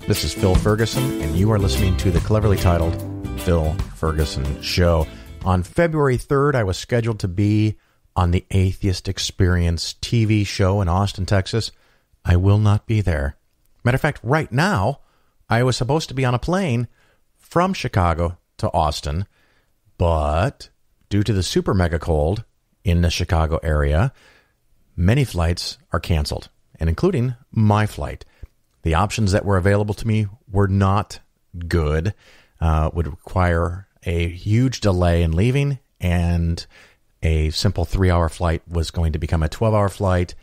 This is Phil Ferguson, and you are listening to the cleverly titled Phil Ferguson Show. On February 3rd, I was scheduled to be on the Atheist Experience TV show in Austin, Texas. I will not be there. Matter of fact, right now, I was supposed to be on a plane from Chicago to Austin, but due to the super mega cold in the Chicago area, many flights are canceled, and including my flight. The options that were available to me were not good, would require a huge delay in leaving, and a simple 3-hour flight was going to become a 12-hour flight.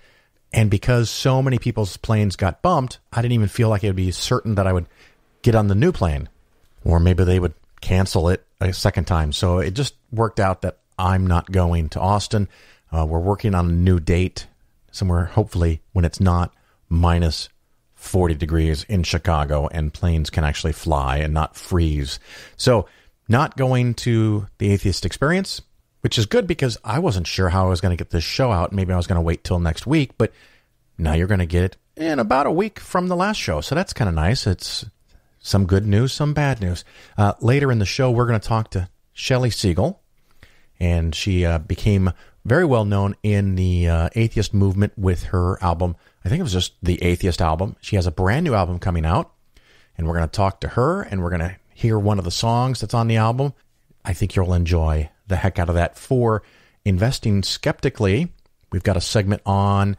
And because so many people's planes got bumped, I didn't even feel like it would be certain that I would get on the new plane, or maybe they would cancel it a second time. So it just worked out that I'm not going to Austin. We're working on a new date somewhere, hopefully, when it's not minus 40 degrees in Chicago and planes can actually fly and not freeze. So not going to the Atheist Experience, which is good because I wasn't sure how I was going to get this show out. Maybe I was going to wait till next week, but now you're going to get it in about a week from the last show. So that's kind of nice. It's some good news, some bad news. Later in the show, we're going to talk to Shelley Segal, and she became very well known in the atheist movement with her album. I think it was just the Atheist album. She has a brand new album coming out, and we're going to talk to her, and we're going to hear one of the songs that's on the album. I think you'll enjoy the heck out of that. For Investing Skeptically, we've got a segment on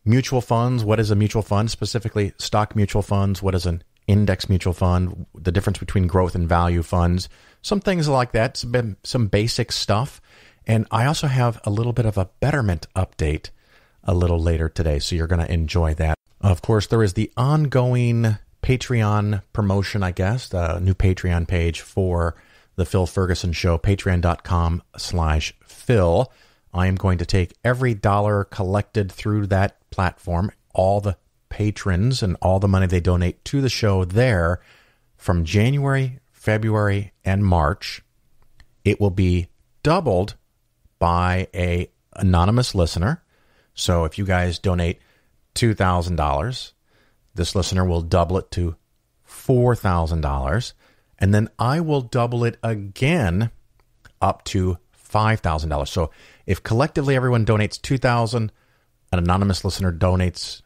mutual funds. What is a mutual fund? Specifically, stock mutual funds. What is an index mutual fund? The difference between growth and value funds. Some things like that. Some basic stuff. And I also have a little bit of a Betterment update a little later today, so you're going to enjoy that. Of course, there is the ongoing Patreon promotion, I guess, the new Patreon page for the Phil Ferguson Show, patreon.com/Phil. I am going to take every dollar collected through that platform, all the patrons and all the money they donate to the show there, from January, February, and March. It will be doubled by an anonymous listener. So if you guys donate $2,000, this listener will double it to $4,000, and then I will double it again up to $5,000. So if collectively everyone donates $2,000, an anonymous listener donates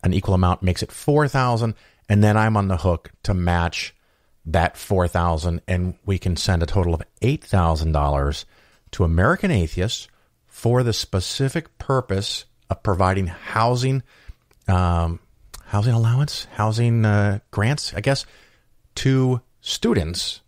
an equal amount, makes it $4,000, and then I'm on the hook to match that $4,000, and we can send a total of $8,000 to American atheists for the specific purpose of providing housing allowance, grants, I guess, to students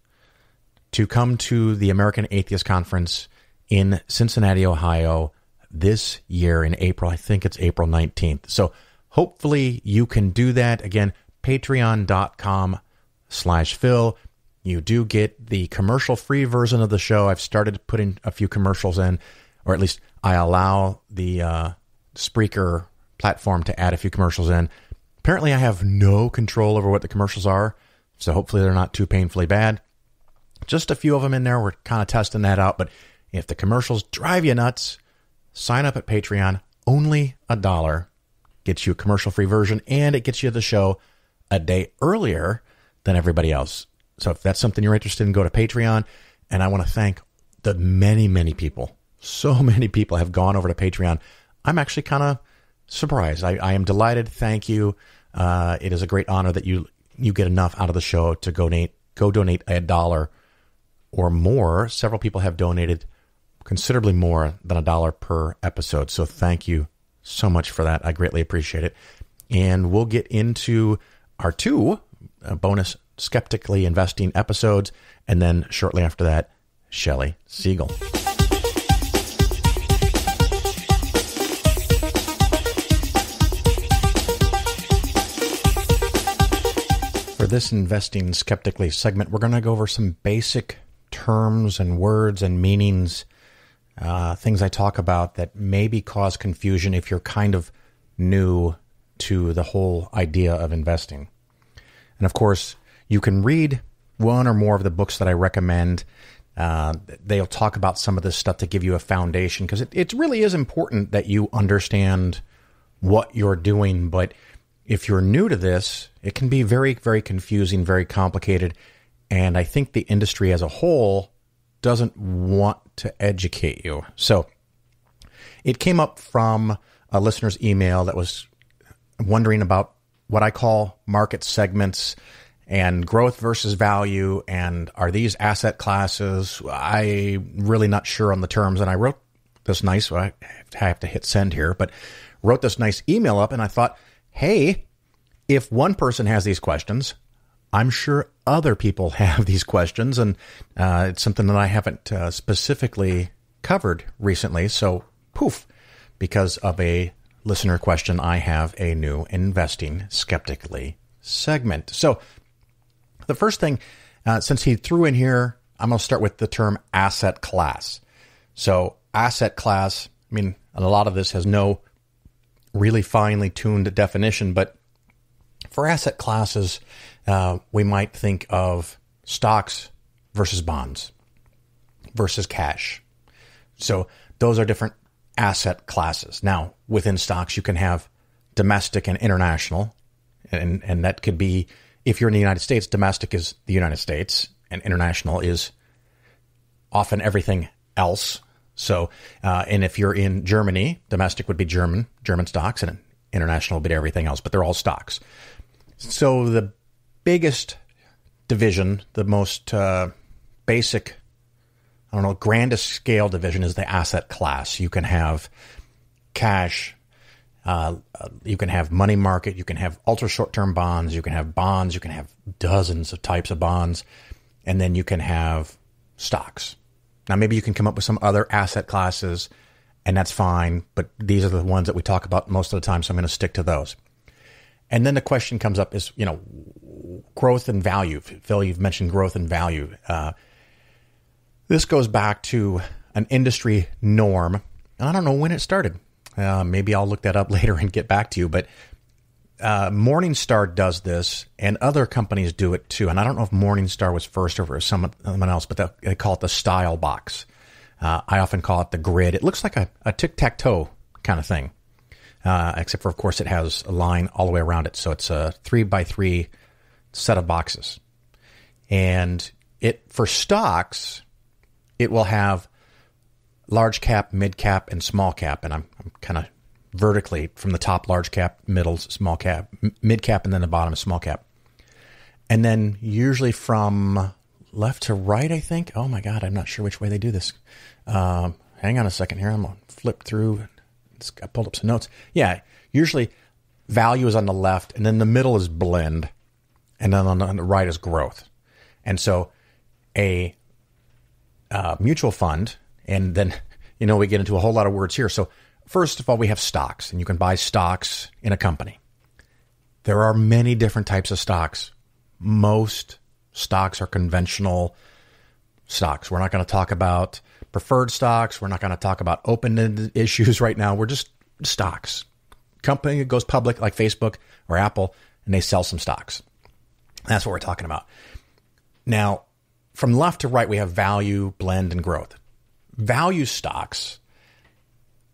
to come to the American Atheist Conference in Cincinnati, Ohio this year in April. I think it's April 19th. So hopefully you can do that. Again, patreon.com/Phil. You do get the commercial-free version of the show. I've started putting a few commercials in, or at least I allow the Spreaker platform to add a few commercials in. Apparently, I have no control over what the commercials are, so hopefully they're not too painfully bad. Just a few of them in there. We're kind of testing that out, but if the commercials drive you nuts, sign up at Patreon. Only $1 gets you a commercial-free version, and it gets you the show a day earlier than everybody else. So if that's something you're interested in, go to Patreon. And I want to thank the many, many people. So many people have gone over to Patreon. I'm actually kind of surprised. I am delighted. Thank you. It is a great honor that you get enough out of the show to go donate $1 or more. Several people have donated considerably more than $1 per episode. So thank you so much for that. I greatly appreciate it. And we'll get into our 2 bonus Skeptically Investing episodes, and then shortly after that, Shelley Segal. For this Investing Skeptically segment, we're going to go over some basic terms and words and meanings, things I talk about that maybe cause confusion if you're kind of new to the whole idea of investing. And of course, you can read one or more of the books that I recommend. They'll talk about some of this stuff to give you a foundation, because it really is important that you understand what you're doing. But if you're new to this, it can be very, very confusing, very complicated. And I think the industry as a whole doesn't want to educate you. So it came up from a listener's email that was wondering about what I call market segments and growth versus value. And are these asset classes? I'm really not sure on the terms. And I wrote this nice, I have to hit send here, but wrote this nice email up. And I thought, hey, if one person has these questions, I'm sure other people have these questions. And it's something that I haven't specifically covered recently. So poof, because of a listener question, I have a new Investing Skeptically segment. So the first thing, since he threw in here, I'm going to start with the term asset class. So asset class, I mean, a lot of this has no really finely tuned definition, but for asset classes, we might think of stocks versus bonds versus cash. So those are different asset classes. Now, within stocks, you can have domestic and international, and that could be, if you're in the United States, domestic is the United States, and international is often everything else. So, and if you're in Germany, domestic would be German stocks, and international would be everything else, but they're all stocks. So the biggest division, the most basic, grandest scale division is the asset class. You can have cash, you can have money market, you can have ultra short-term bonds, you can have dozens of types of bonds, and then you can have stocks. Now, maybe you can come up with some other asset classes, and that's fine, but these are the ones that we talk about most of the time, so I'm going to stick to those. And then the question comes up is, growth and value. Phil, you've mentioned growth and value. This goes back to an industry norm. I don't know when it started. Maybe I'll look that up later and get back to you. But Morningstar does this, and other companies do it too. And I don't know if Morningstar was first or someone else, but they call it the style box. I often call it the grid. It looks like a tic-tac-toe kind of thing, except for, of course, it has a line all the way around it. So it's a 3x3 set of boxes. And for stocks, it will have large cap, mid cap, and small cap. And I'm kind of vertically from the top, large cap, middle, small cap, mid cap, and then the bottom is small cap. And then usually from left to right, I think. Oh my God, I'm not sure which way they do this. Hang on a second here. I'm going to flip through. I pulled up some notes. Yeah, usually value is on the left, and then the middle is blend, and then on the right is growth. And so a mutual fund, and then, we get into a whole lot of words here. So first of all, we have stocks, and you can buy stocks in a company. There are many different types of stocks. Most stocks are conventional stocks. We're not going to talk about preferred stocks. We're not going to talk about open-ended issues right now. We're just stocks. Company goes public like Facebook or Apple, and they sell some stocks. That's what we're talking about. Now, from left to right, we have value, blend, and growth. Value stocks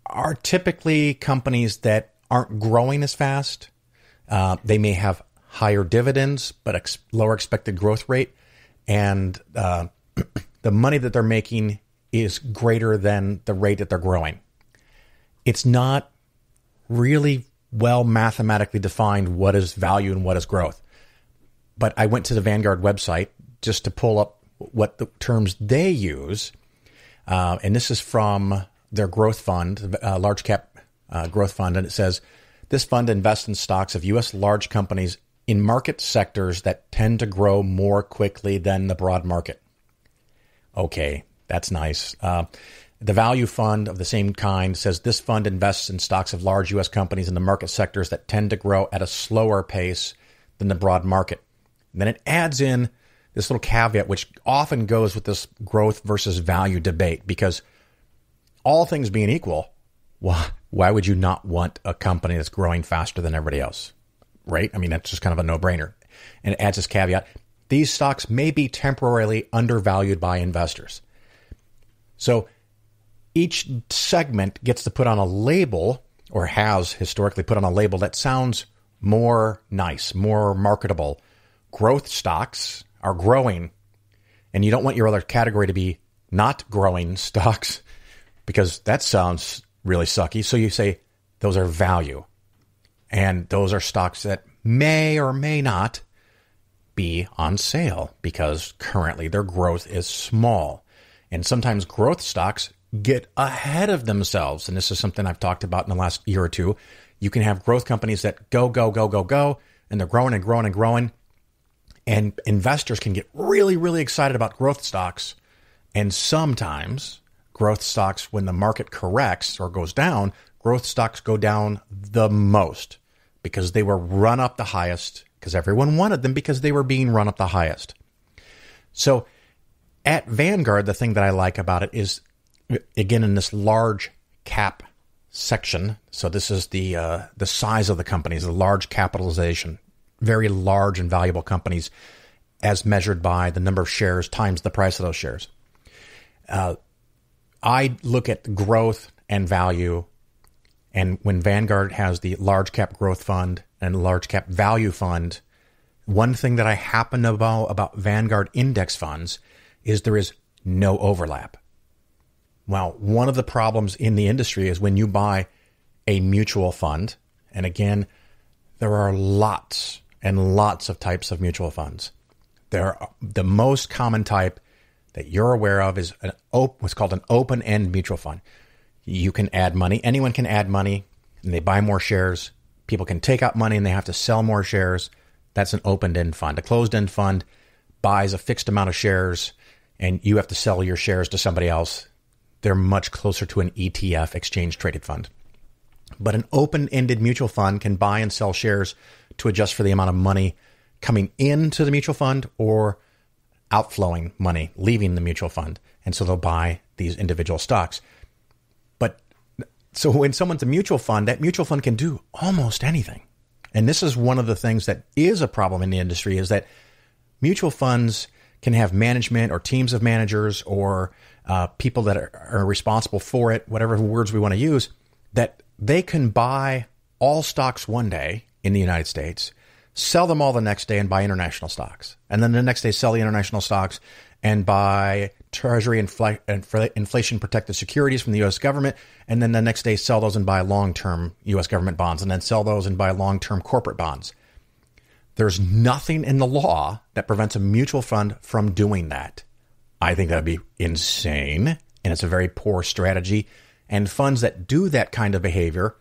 are typically companies that aren't growing as fast. They may have higher dividends, but lower expected growth rate. And the money that they're making is greater than the rate that they're growing. It's not really well mathematically defined what is value and what is growth. But I went to the Vanguard website just to pull up what the terms they use. And this is from their growth fund, large cap growth fund. And it says, this fund invests in stocks of U.S. large companies in market sectors that tend to grow more quickly than the broad market. Okay, that's nice. The value fund of the same kind says this fund invests in stocks of large U.S. companies in the market sectors that tend to grow at a slower pace than the broad market. And then it adds in this little caveat, which often goes with this growth versus value debate, because all things being equal, why would you not want a company that's growing faster than everybody else, right? I mean, that's just kind of a no-brainer. And it adds this caveat. These stocks may be temporarily undervalued by investors. So each segment gets to put on a label, or has historically put on a label that sounds more nice, more marketable. Growth stocks are growing, and you don't want your other category to be not growing stocks because that sounds really sucky. So you say those are value, and those are stocks that may or may not be on sale because currently their growth is small. And sometimes growth stocks get ahead of themselves. And this is something I've talked about in the last year or two. You can have growth companies that go, and they're growing and growing and growing. And investors can get really, really excited about growth stocks. And sometimes growth stocks, when the market corrects or goes down, growth stocks go down the most because they were run up the highest, because everyone wanted them because they were being run up the highest. So at Vanguard, the thing that I like about it is, again, in this large cap section, so this is the size of the companies, the large capitalization, very large and valuable companies as measured by the number of shares times the price of those shares. I look at growth and value, and when Vanguard has the large cap growth fund and large cap value fund, one thing that I happen to know about Vanguard index funds is there is no overlap. Well, one of the problems in the industry is when you buy a mutual fund, and again, there are lots and lots of types of mutual funds. The most common type that you're aware of is what's called an open-end mutual fund. You can add money. Anyone can add money, and they buy more shares. People can take out money, and they have to sell more shares. That's an open-end fund. A closed-end fund buys a fixed amount of shares, and you have to sell your shares to somebody else. They're much closer to an ETF, exchange-traded fund. But an open-ended mutual fund can buy and sell shares to adjust for the amount of money coming into the mutual fund or outflowing money, leaving the mutual fund. And so they'll buy these individual stocks. But so when someone's a mutual fund, that mutual fund can do almost anything. And this is one of the things that is a problem in the industry, is that mutual funds can have management or teams of managers or people that are responsible for it, whatever words we want to use, that they can buy all stocks one day in the United States, sell them all the next day and buy international stocks. And then the next day sell the international stocks and buy Treasury inflation protected securities from the U.S. government. And then the next day sell those and buy long-term U.S. government bonds, and then sell those and buy long-term corporate bonds. There's nothing in the law that prevents a mutual fund from doing that. I think that'd be insane, and it's a very poor strategy. And funds that do that kind of behavior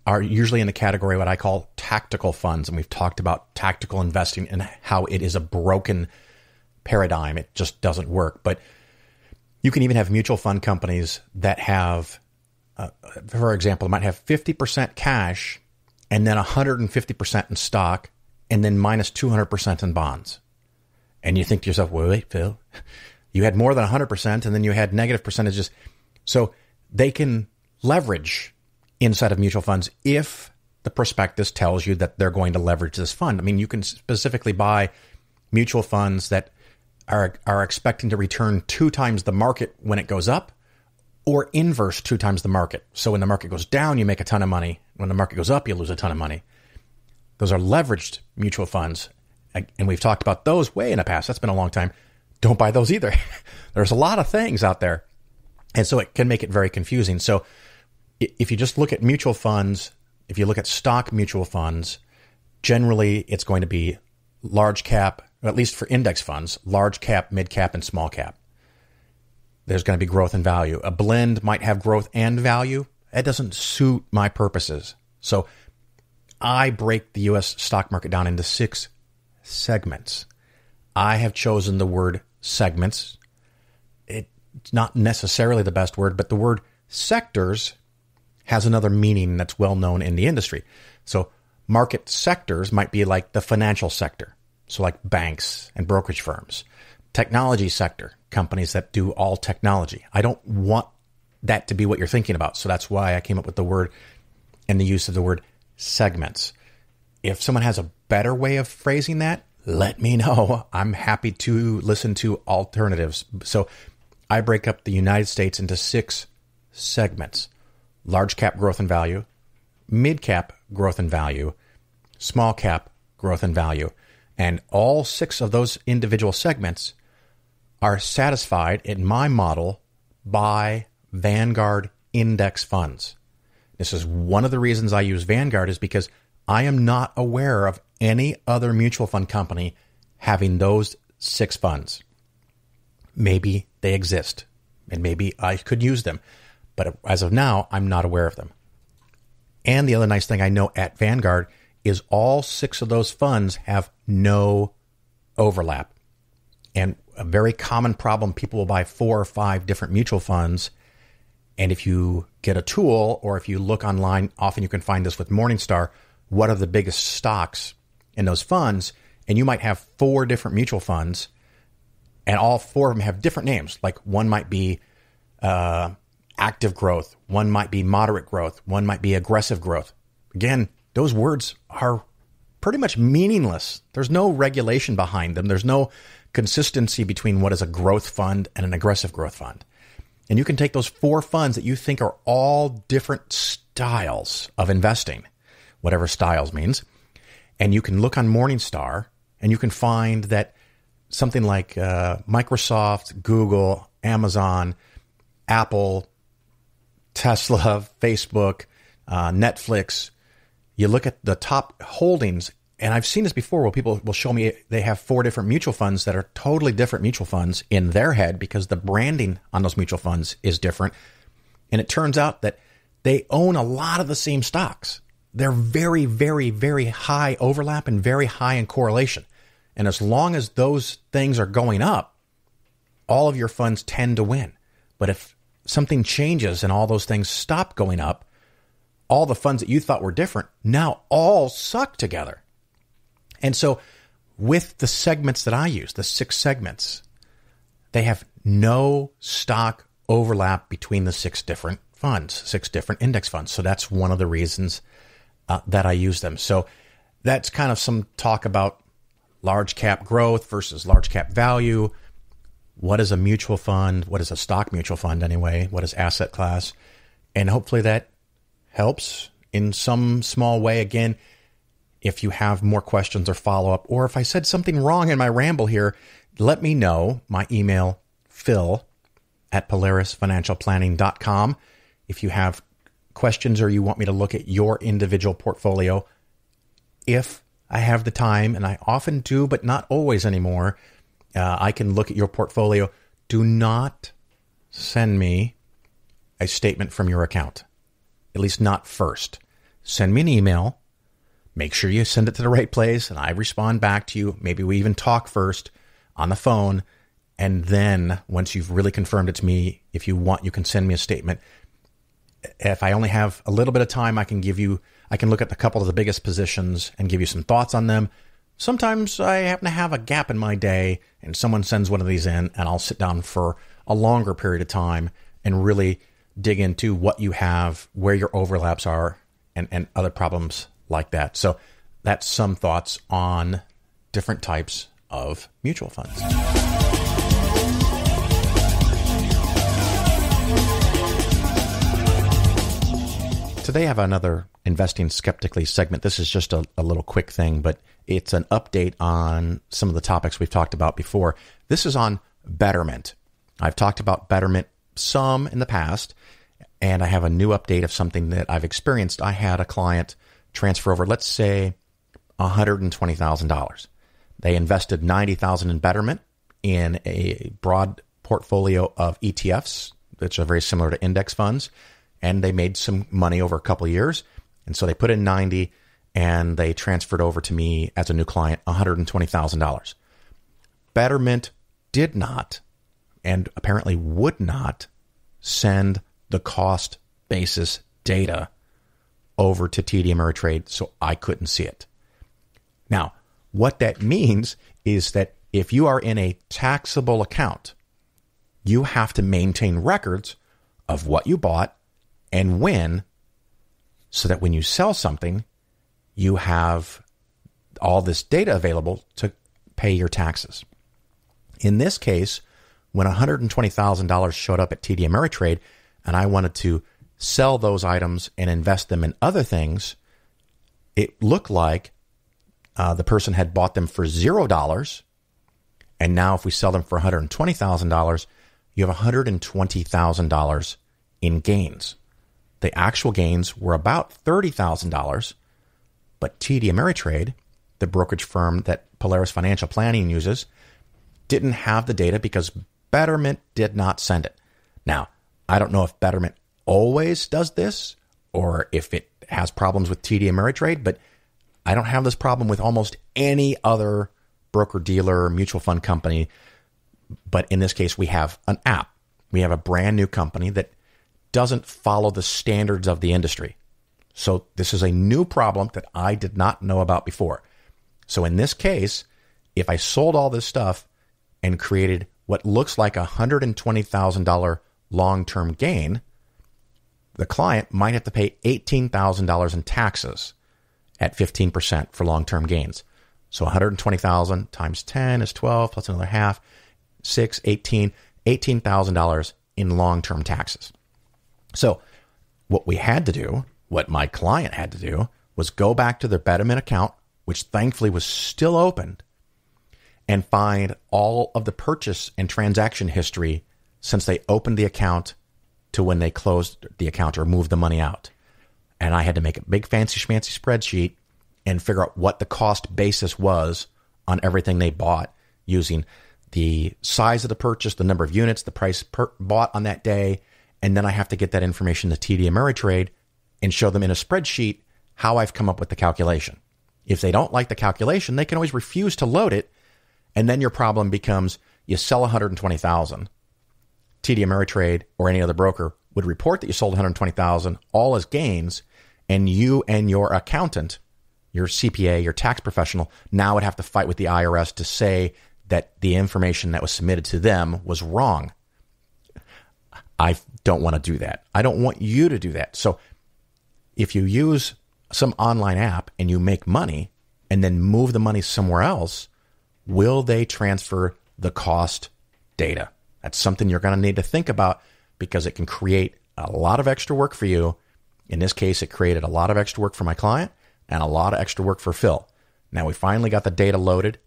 are usually in the category what I call tactical funds. And we've talked about tactical investing and how it is a broken paradigm. It just doesn't work. But you can even have mutual fund companies that have, for example, might have 50% cash and then 150% in stock and then minus 200% in bonds. And you think to yourself, wait, Phil, you had more than 100% and then you had negative percentages. So they can leverage inside of mutual funds if the prospectus tells you that they're going to leverage this fund. I mean, you can specifically buy mutual funds that are expecting to return 2 times the market when it goes up, or inverse 2 times the market. So when the market goes down, you make a ton of money. When the market goes up, you lose a ton of money. Those are leveraged mutual funds. And we've talked about those way in the past. That's been a long time. Don't buy those either. There's a lot of things out there. And so it can make it very confusing. So if you just look at mutual funds, if you look at stock mutual funds, generally it's going to be large cap, at least for index funds, large cap, mid cap, and small cap. There's going to be growth and value. A blend might have growth and value. That doesn't suit my purposes. So I break the U.S. stock market down into 6 segments. I have chosen the word segments. It's not necessarily the best word, but the word sectors has another meaning that's well known in the industry. So market sectors might be like the financial sector. So like banks and brokerage firms. Technology sector, companies that do all technology. I don't want that to be what you're thinking about. So that's why I came up with the word and the use of the word segments. If someone has a better way of phrasing that, let me know. I'm happy to listen to alternatives. So I break up the United States into 6 segments. Large cap growth and value, mid cap growth and value, small cap, growth and value. And all 6 of those individual segments are satisfied in my model by Vanguard index funds. This is one of the reasons I use Vanguard, is because I am not aware of any other mutual fund company having those 6 funds. Maybe they exist, and maybe I could use them. But as of now, I'm not aware of them. And the other nice thing I know at Vanguard is all 6 of those funds have no overlap. And a very common problem, people will buy 4 or 5 different mutual funds. And if you get a tool, or if you look online, often you can find this with Morningstar, what are the biggest stocks in those funds? And you might have 4 different mutual funds, and all 4 of them have different names. Like one might be active growth, one might be moderate growth, one might be aggressive growth. Again, those words are pretty much meaningless. There's no regulation behind them. There's no consistency between what is a growth fund and an aggressive growth fund. And you can take those 4 funds that you think are all different styles of investing, whatever styles means, and you can look on Morningstar, and you can find that something like Microsoft, Google, Amazon, Apple, Tesla, Facebook, Netflix, you look at the top holdings, and I've seen this before where people will show me they have 4 different mutual funds that are totally different mutual funds in their head because the branding on those mutual funds is different. And it turns out that they own a lot of the same stocks. They're very, very, very high overlap and very high in correlation. And as long as those things are going up, all of your funds tend to win. But if something changes and all those things stop going up, all the funds that you thought were different now all suck together. And so with the segments that I use, the 6 segments, they have no stock overlap between the 6 different funds, 6 different index funds. So that's one of the reasons that I use them. So that's kind of some talk about large cap growth versus large cap value. What is a mutual fund? What is a stock mutual fund anyway? What is asset class? And hopefully that helps in some small way. Again, if you have more questions or follow-up, or if I said something wrong in my ramble here, let me know. My email, phil@polarisfinancialplanning.com. If you have questions or you want me to look at your individual portfolio, if I have the time, and I often do, but not always anymore, I can look at your portfolio. Do not send me a statement from your account, at least not first. Send me an email. Make sure you send it to the right place, and I respond back to you. Maybe we even talk first on the phone, and then once you've really confirmed it's me, if you want, you can send me a statement. If I only have a little bit of time, I can look at a couple of the biggest positions and give you some thoughts on them. Sometimes I happen to have a gap in my day, and someone sends one of these in, and I'll sit down for a longer period of time and really dig into what you have, where your overlaps are, and other problems like that. So that's some thoughts on different types of mutual funds. Today I have another Investing Skeptically segment. This is just a little quick thing, but it's an update on some of the topics we've talked about before. This is on Betterment. I've talked about Betterment some in the past, and I have a new update of something that I've experienced. I had a client transfer over, let's say, $120,000. They invested $90,000 in Betterment in a broad portfolio of ETFs, which are very similar to index funds, and they made some money over a couple of years. And so they put in 90, and they transferred over to me as a new client $120,000. Betterment did not, and apparently would not, send the cost basis data over to TD Ameritrade, so I couldn't see it. Now, what that means is that if you are in a taxable account, you have to maintain records of what you bought and when, so that when you sell something, you have all this data available to pay your taxes. In this case, when $120,000 showed up at TD Ameritrade and I wanted to sell those items and invest them in other things, it looked like the person had bought them for $0, and now if we sell them for $120,000, you have $120,000 in gains. The actual gains were about $30,000, but TD Ameritrade, the brokerage firm that Polaris Financial Planning uses, didn't have the data because Betterment did not send it. Now, I don't know if Betterment always does this or if it has problems with TD Ameritrade, but I don't have this problem with almost any other broker-dealer, mutual fund company. But in this case, we have an app. We have a brand new company that doesn't follow the standards of the industry. So this is a new problem that I did not know about before. So in this case, if I sold all this stuff and created what looks like a $120,000 long-term gain, the client might have to pay $18,000 in taxes at 15% for long-term gains. So 120,000 times 10 is 12 plus another half, 6, 18, $18,000 in long-term taxes. So what we had to do, what my client had to do, was go back to their Betterment account, which thankfully was still opened, and find all of the purchase and transaction history since they opened the account to when they closed the account or moved the money out. And I had to make a big fancy schmancy spreadsheet and figure out what the cost basis was on everything they bought using the size of the purchase, the number of units, the price bought on that day. And then I have to get that information to TD Ameritrade and show them in a spreadsheet how I've come up with the calculation. If they don't like the calculation, they can always refuse to load it. And then your problem becomes you sell 120,000. TD Ameritrade or any other broker would report that you sold 120,000 all as gains, and you and your accountant, your CPA, your tax professional, now would have to fight with the IRS to say that the information that was submitted to them was wrong. I don't want to do that. I don't want you to do that. So if you use some online app and you make money and then move the money somewhere else, will they transfer the cost data? That's something you're going to need to think about because it can create a lot of extra work for you. In this case, it created a lot of extra work for my client and a lot of extra work for Phil. Now we finally got the data loaded,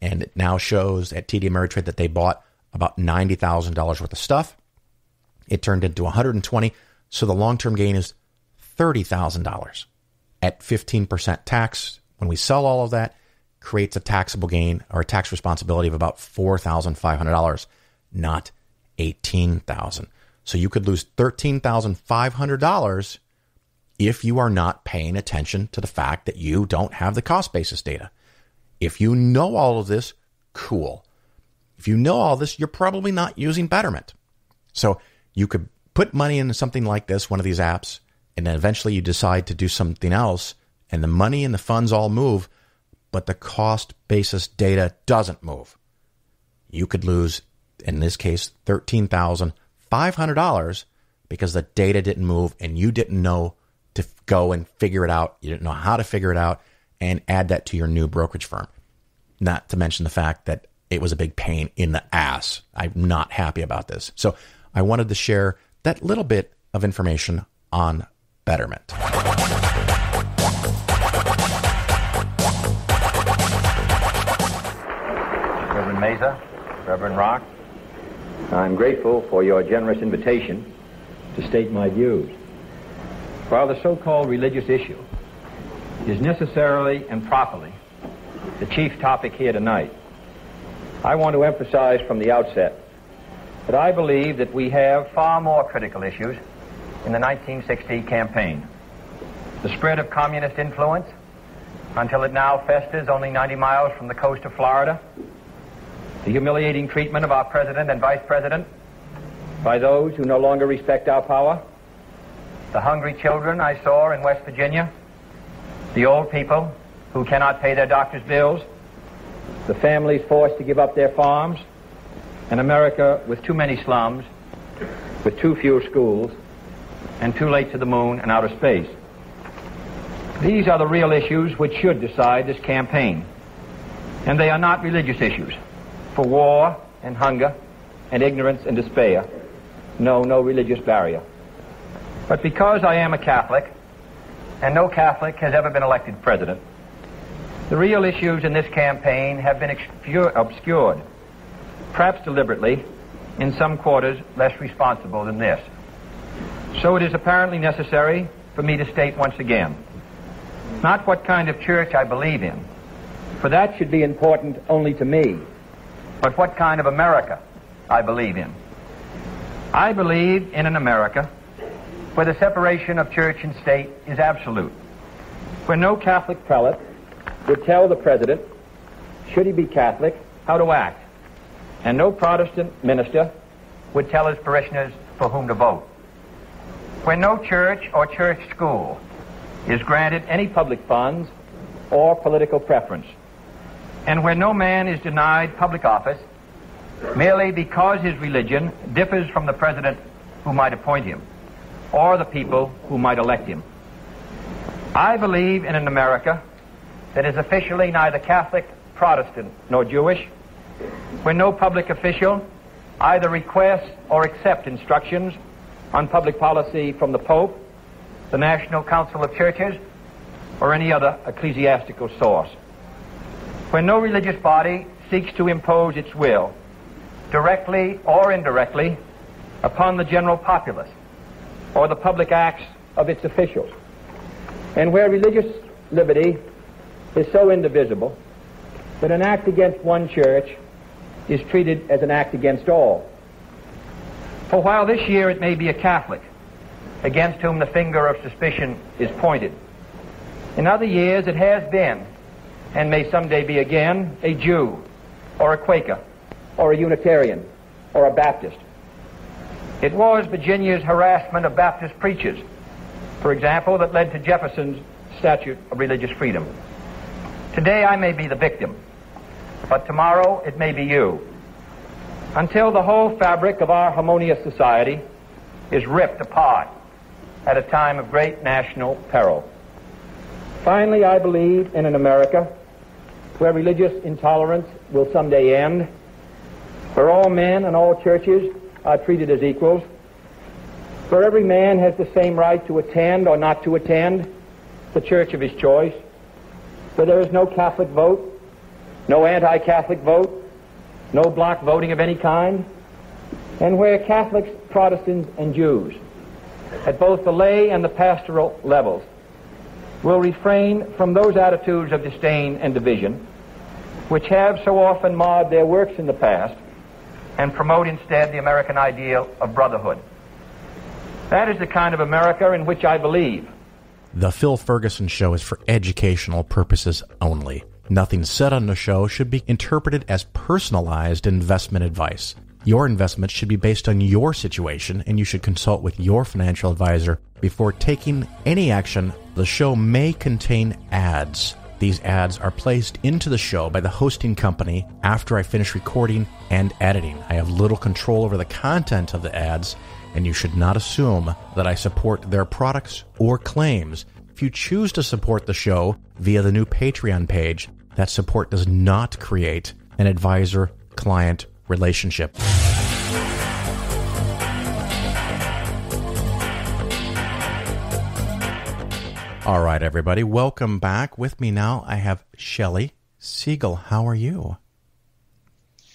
and it now shows at TD Ameritrade that they bought about $90,000 worth of stuff. It turned into $120,000, so the long-term gain is $30,000 at 15% tax. When we sell all of that, creates a taxable gain or a tax responsibility of about $4,500, not $18,000. So you could lose $13,500 if you are not paying attention to the fact that you don't have the cost basis data. If you know all of this, cool. If you know all this, you're probably not using Betterment. So you could put money into something like this, one of these apps, and then eventually you decide to do something else, and the money and the funds all move, but the cost basis data doesn't move. You could lose, in this case, $13,500 because the data didn't move and you didn't know to go and figure it out. You didn't know how to figure it out and add that to your new brokerage firm. Not to mention the fact that it was a big pain in the ass. I'm not happy about this. So I wanted to share that little bit of information on Betterment. Reverend Mesa, Reverend Rock, I'm grateful for your generous invitation to state my views. While the so-called religious issue is necessarily and properly the chief topic here tonight, I want to emphasize from the outset that I believe that we have far more critical issues in the 1960 campaign. The spread of communist influence until it now festers only 90 miles from the coast of Florida. The humiliating treatment of our president and vice president by those who no longer respect our power. The hungry children I saw in West Virginia. The old people who cannot pay their doctor's bills. The families forced to give up their farms. An America with too many slums, with too few schools, and too late to the moon and outer space. These are the real issues which should decide this campaign. And they are not religious issues. For war and hunger and ignorance and despair, no religious barrier. But because I am a Catholic, and no Catholic has ever been elected president, The real issues in this campaign have been obscured, perhaps deliberately, in some quarters less responsible than this. So it is apparently necessary for me to state once again, not what kind of church I believe in, for that should be important only to me, but what kind of America I believe in. I believe in an America where the separation of church and state is absolute, where no Catholic prelate would tell the president, should he be Catholic, how to act, and no Protestant minister would tell his parishioners for whom to vote, where no church or church school is granted any public funds or political preference, and where no man is denied public office merely because his religion differs from the president who might appoint him or the people who might elect him. I believe in an America that is officially neither Catholic, Protestant, nor Jewish, where no public official either requests or accepts instructions on public policy from the Pope, the National Council of Churches, or any other ecclesiastical source, where no religious body seeks to impose its will, directly or indirectly, upon the general populace or the public acts of its officials, and where religious liberty is so indivisible that an act against one church is treated as an act against all. For while this year it may be a Catholic against whom the finger of suspicion is pointed, in other years it has been, and may someday be again, a Jew, or a Quaker, or a Unitarian, or a Baptist. It was Virginia's harassment of Baptist preachers, for example, that led to Jefferson's Statute of Religious Freedom. Today I may be the victim, but tomorrow it may be you, until the whole fabric of our harmonious society is ripped apart at a time of great national peril. Finally, I believe in an America where religious intolerance will someday end, where all men and all churches are treated as equals, where every man has the same right to attend or not to attend the church of his choice, where there is no Catholic vote, no anti-Catholic vote, no block voting of any kind, and where Catholics, Protestants, and Jews, at both the lay and the pastoral levels, will refrain from those attitudes of disdain and division which have so often marred their works in the past, and promote instead the American ideal of brotherhood. That is the kind of America in which I believe. The Phil Ferguson Show is for educational purposes only. Nothing said on the show should be interpreted as personalized investment advice. Your investment should be based on your situation, and you should consult with your financial advisor before taking any action. The show may contain ads. These ads are placed into the show by the hosting company after I finish recording and editing. I have little control over the content of the ads, and you should not assume that I support their products or claims. If you choose to support the show via the new Patreon page, that support does not create an advisor-client relationship. All right, everybody, welcome back. With me now, I have Shelley Segal. How are you?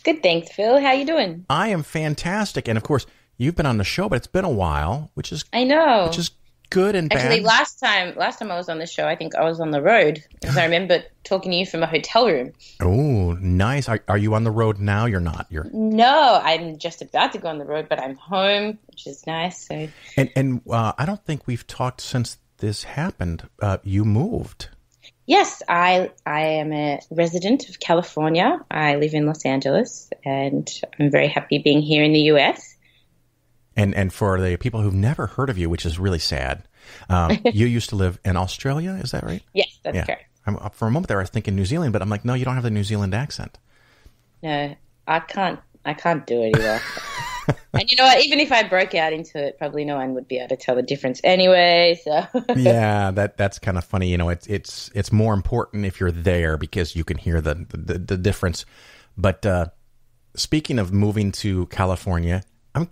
Good, thanks, Phil. How you doing? I am fantastic. And, of course, you've been on the show, but it's been a while, which is I know. Which is good and bad. Actually, last time I was on the show, I think I was on the road, because I remember talking to you from a hotel room. Oh, nice. Are you on the road now? You're not. No, I'm just about to go on the road, but I'm home, which is nice. So. And I don't think we've talked since this happened. You moved. Yes, I am a resident of California. I live in Los Angeles, and I'm very happy being here in the U.S. And for the people who've never heard of you, which is really sad, you used to live in Australia, is that right? Yes, that's correct. For a moment there, I was thinking New Zealand, but I'm like, no, you don't have the New Zealand accent. No, I can't do it either. And you know what? Even if I broke out into it, probably no one would be able to tell the difference anyway. So yeah, that's kind of funny. You know, it's more important if you're there because you can hear the difference. But speaking of moving to California,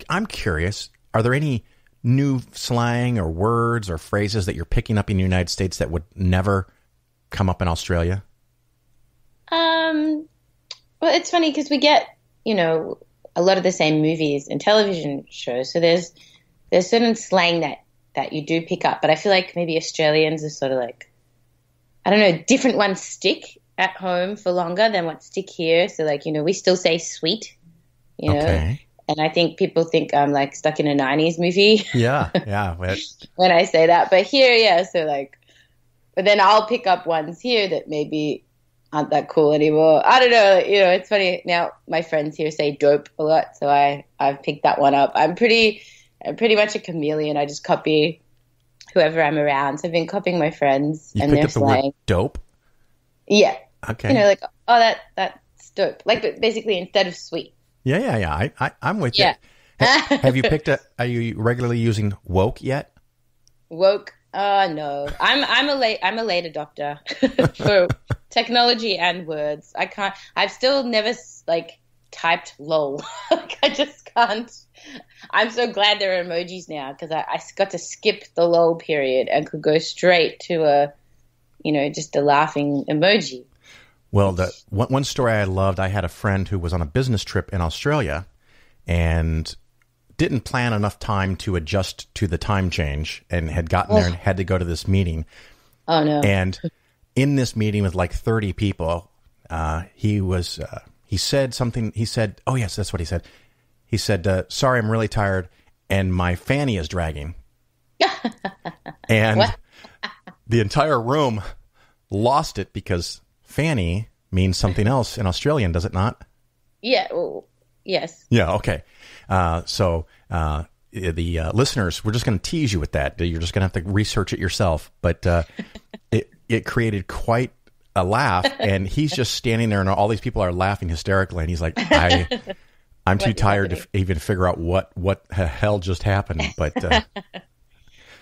I'm curious. Are there any new slang or words or phrases that you're picking up in the United States that would never come up in Australia? Well, it's funny because we get, a lot of the same movies and television shows. So there's certain slang that you do pick up, but I feel like maybe Australians are sort of like, I don't know, different ones stick at home for longer than what stick here. So like, we still say sweet, Okay. and I think people think I'm like stuck in a 90s movie. Yeah. when I say that. But here, yeah, so like, but then I'll pick up ones here that maybe aren't that cool anymore. I don't know. It's funny. Now my friends here say dope a lot, so I've picked that one up. I'm pretty much a chameleon. I just copy whoever I'm around. So I've been copying my friends You and picked their up the slang. word dope? Yeah. Okay. Like, oh, that's dope. Like basically instead of sweet. Yeah. I'm with you. Yeah. Have you are you regularly using woke yet? Woke? No. I'm a late adopter for technology and words. I've still never like typed lol. Like, I just can't. I'm so glad there are emojis now because I got to skip the lol period and could go straight to just a laughing emoji. Well, the one story I loved, I had a friend who was on a business trip in Australia and didn't plan enough time to adjust to the time change and had gotten there and had to go to this meeting. Oh, no. And in this meeting with like 30 people, he said something. He said, oh, yes, that's what he said. He said, sorry, I'm really tired and my fanny is dragging. And What? The entire room lost it because fanny means something else in Australian, does it not? Yeah. Well, yes. Yeah. Okay. So the listeners, we're just going to tease you with that. You're just going to have to research it yourself. But it created quite a laugh, and he's just standing there, and all these people are laughing hysterically, and he's like, I'm too tired to even figure out what the hell just happened. But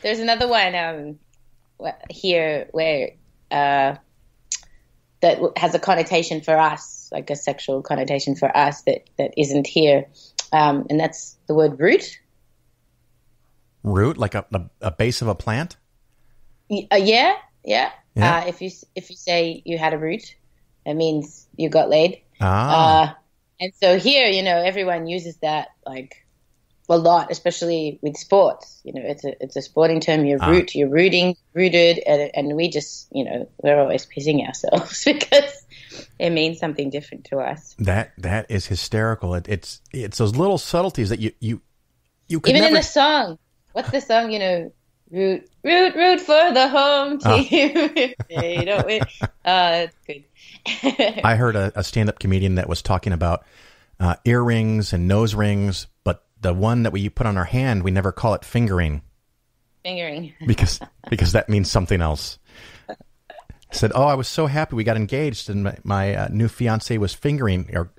there's another one here where that has a connotation for us, like a sexual connotation for us that isn't here, and that's the word root. Root, like a base of a plant? Yeah. Yeah. If you say you had a root, it means you got laid. And so here, everyone uses that like a lot, especially with sports. It's a sporting term. You're rooting, rooted, and we just, we're always pissing ourselves because it means something different to us. That is hysterical. It's those little subtleties that you could even never... in the song. What's the song? Root for the home team. You don't win. That's good. I heard a stand-up comedian that was talking about earrings and nose rings, but the one that we put on our hand, we never call it fingering. Fingering. because that means something else. I said, "Oh, I was so happy we got engaged, and my new fiance was fingering, or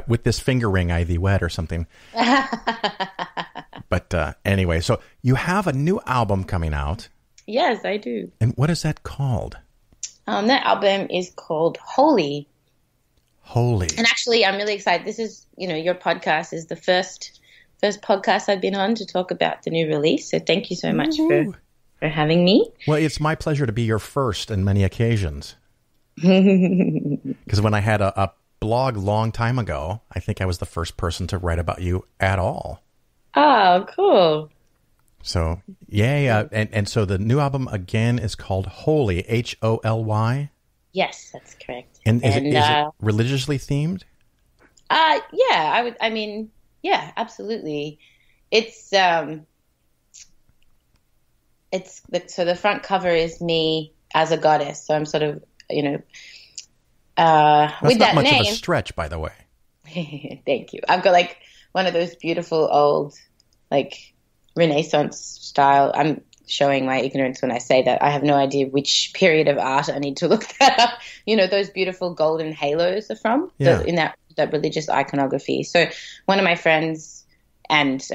with this finger ring, I thee wed, or something." But anyway, so you have a new album coming out. Yes, I do. And what is that called? That album is called Holy. Holy. And actually, I'm really excited. This is, your podcast is the first podcast I've been on to talk about the new release. So thank you so much for having me. Well, it's my pleasure to be your first in many occasions. Because when I had a blog long time ago, I think I was the first person to write about you at all. Oh, cool. So, yeah. And so the new album, again, is called Holy, Holy? Yes, that's correct. And is it religiously themed? Yeah, yeah, absolutely. So the front cover is me as a goddess. So I'm sort of, That's with that not much name. of a stretch, by the way. Thank you. I've got like one of those beautiful old, like Renaissance style. I'm showing my ignorance when I say that. I have no idea which period of art I need to look that up. Those beautiful golden halos are from in that religious iconography. So one of my friends and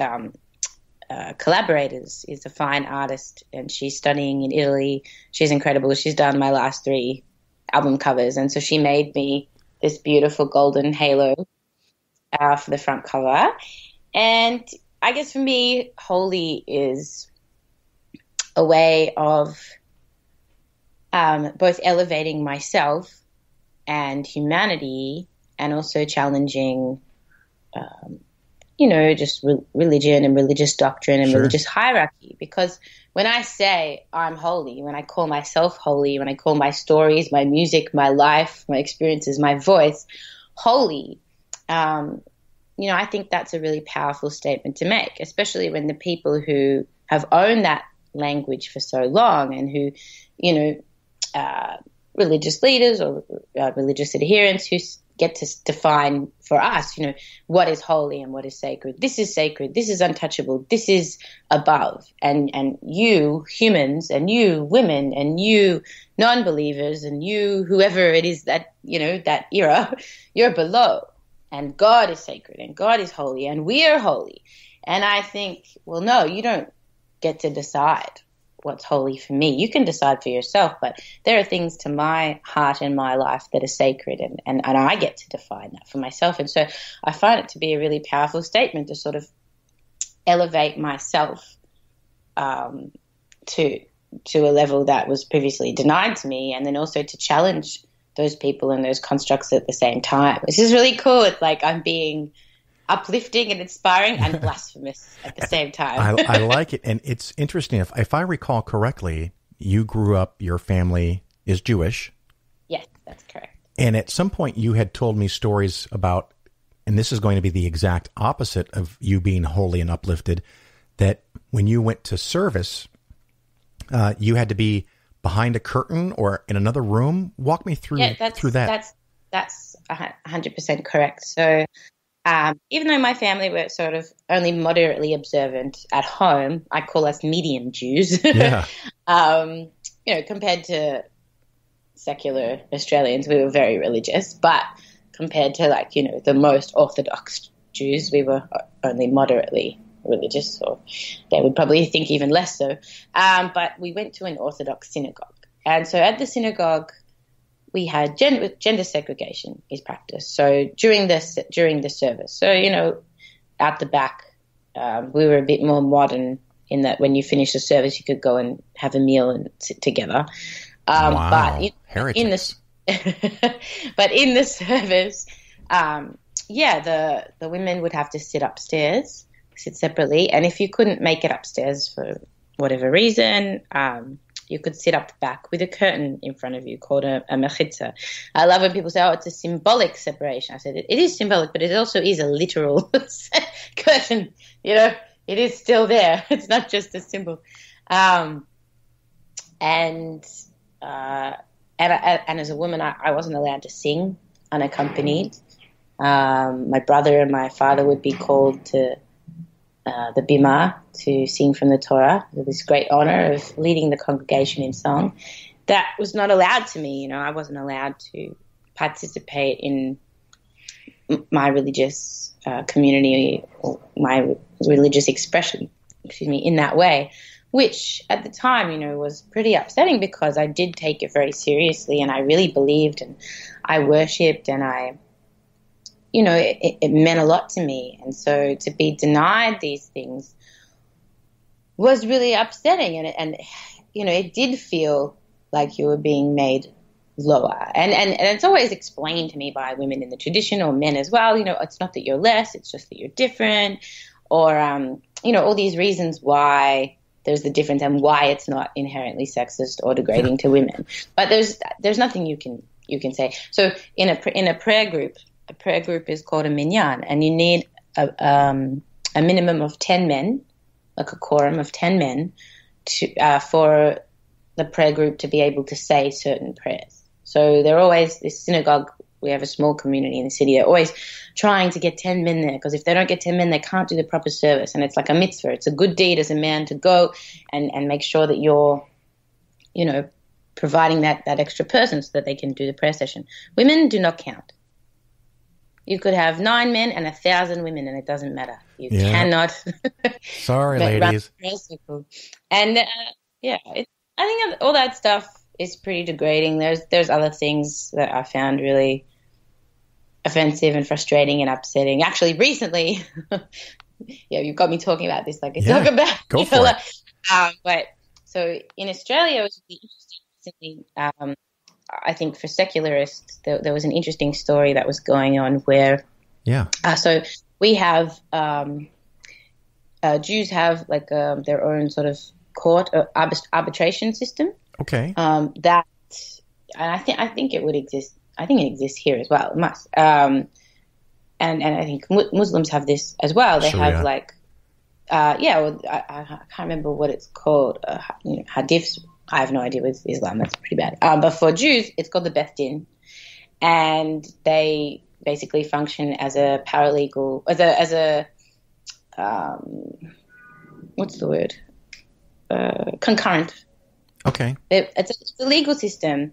collaborators is a fine artist, and she's studying in Italy. She's incredible. She's done my last 3 album covers, and so she made me this beautiful golden halo for the front cover. And I guess for me, Holy is a way of both elevating myself and humanity, and also challenging, just religion and religious doctrine and religious hierarchy. Because when I say I'm holy, when I call myself holy, when I call my stories, my music, my life, my experiences, my voice holy, I think that's a really powerful statement to make, especially when the people who have owned that language for so long and who, religious leaders or religious adherents who get to define for us, what is holy and what is sacred. This is sacred. This is untouchable. This is above. And you humans and you women and you non-believers and you whoever it is that, that era, you're below. And God is sacred and God is holy and we are holy. And I think, well, no, you don't get to decide what's holy for me. You can decide for yourself, but there are things to my heart and my life that are sacred, and I get to define that for myself. And so I find it to be a really powerful statement to sort of elevate myself to a level that was previously denied to me, and then also to challenge those people and those constructs at the same time. This is really cool. It's like I'm being uplifting and inspiring and blasphemous at the same time. I like it. And it's interesting. If I recall correctly, you grew up, your family is Jewish. Yes, that's correct. And at some point you had told me stories about, and this is going to be the exact opposite of you being holy and uplifted, that when you went to service, you had to be behind a curtain or in another room. Walk me through, through that. That's 100% correct. So even though my family were sort of only moderately observant at home, I call us medium Jews, yeah. Compared to secular Australians, we were very religious, but compared to the most Orthodox Jews, we were only moderately religious, or they would probably think even less so. But we went to an Orthodox synagogue. And so at the synagogue, we had gender segregation is practiced. So during the service, so out the back, we were a bit more modern in that when you finish the service, you could go and have a meal and sit together. Wow, but in the service, the women would have to sit upstairs, sit separately, and if you couldn't make it upstairs for whatever reason, you could sit up the back with a curtain in front of you called a mechitza. I love when people say, oh, it's a symbolic separation. I said, it is symbolic, but it also is a literal curtain. It is still there. It's not just a symbol. And as a woman, I wasn't allowed to sing unaccompanied. My brother and my father would be called to the bima to sing from the Torah, with this great honor of leading the congregation in song. That was not allowed to me. I wasn't allowed to participate in my religious community or my religious expression, in that way, which at the time, was pretty upsetting because I did take it very seriously and I really believed and I worshipped and it meant a lot to me. And so to be denied these things was really upsetting. And it did feel like you were being made lower. And it's always explained to me by women in the tradition or men as well, it's not that you're less, it's just that you're different. Or, all these reasons why there's the difference and why it's not inherently sexist or degrading to women. But there's nothing you can say. So in a prayer group is called a minyan, and you need a minimum of 10 men, like a quorum of 10 men, for the prayer group to be able to say certain prayers. So they're always, this synagogue, we have a small community in the city, they're always trying to get 10 men there, because if they don't get 10 men, they can't do the proper service. And it's like a mitzvah. It's a good deed as a man to go and make sure that you're, providing that extra person so that they can do the prayer session. Women do not count. You could have 9 men and 1,000 women, and it doesn't matter. You cannot. Sorry, ladies. And I think all that stuff is pretty degrading. There's other things that I found really offensive and frustrating and upsetting. Actually, recently, you've got me talking about this. Talk about. Go for it. But so in Australia, it was really interesting recently. I think for secularists, there was an interesting story that was going on where, so we have Jews have like their own sort of court arbitration system. Okay. That, and I think it would exist. I think it exists here as well. It must. And I think Muslims have this as well. They have like, I can't remember what it's called. Hadiths. I have no idea with Islam. That's pretty bad. But for Jews, it's called the Beth Din, and they basically function as a paralegal, as a what's the word? Concurrent. Okay. It's a legal system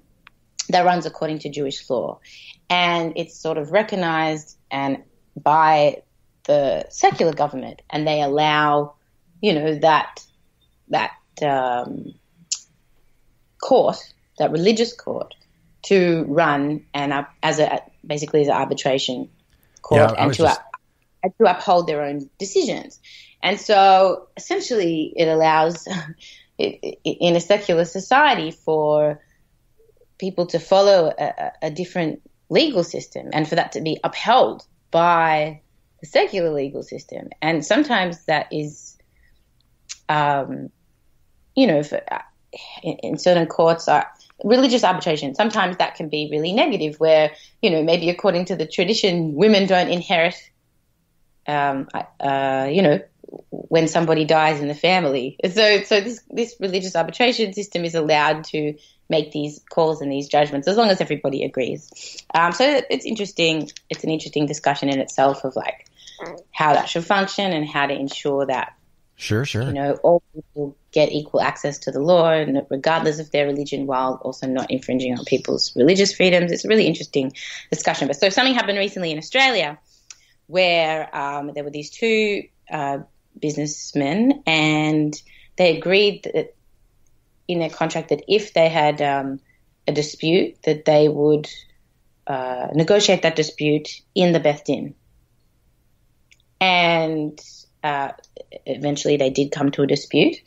that runs according to Jewish law, and it's sort of recognized and by the secular government, and they allow, that court, that religious court, to run and basically as an arbitration court, and to uphold their own decisions. And so essentially it allows in a secular society for people to follow a different legal system and for that to be upheld by the secular legal system. And sometimes that is, in certain courts, religious arbitration, sometimes that can be really negative where, maybe according to the tradition, women don't inherit, when somebody dies in the family. So this religious arbitration system is allowed to make these calls and these judgments as long as everybody agrees. So it's interesting. It's an interesting discussion in itself of like how that should function and how to ensure that Sure. all people get equal access to the law, regardless of their religion, while also not infringing on people's religious freedoms. It's a really interesting discussion. But so something happened recently in Australia where there were these two businessmen, and they agreed that in their contract that if they had a dispute, that they would negotiate that dispute in the Beth Din. And eventually they did come to a dispute,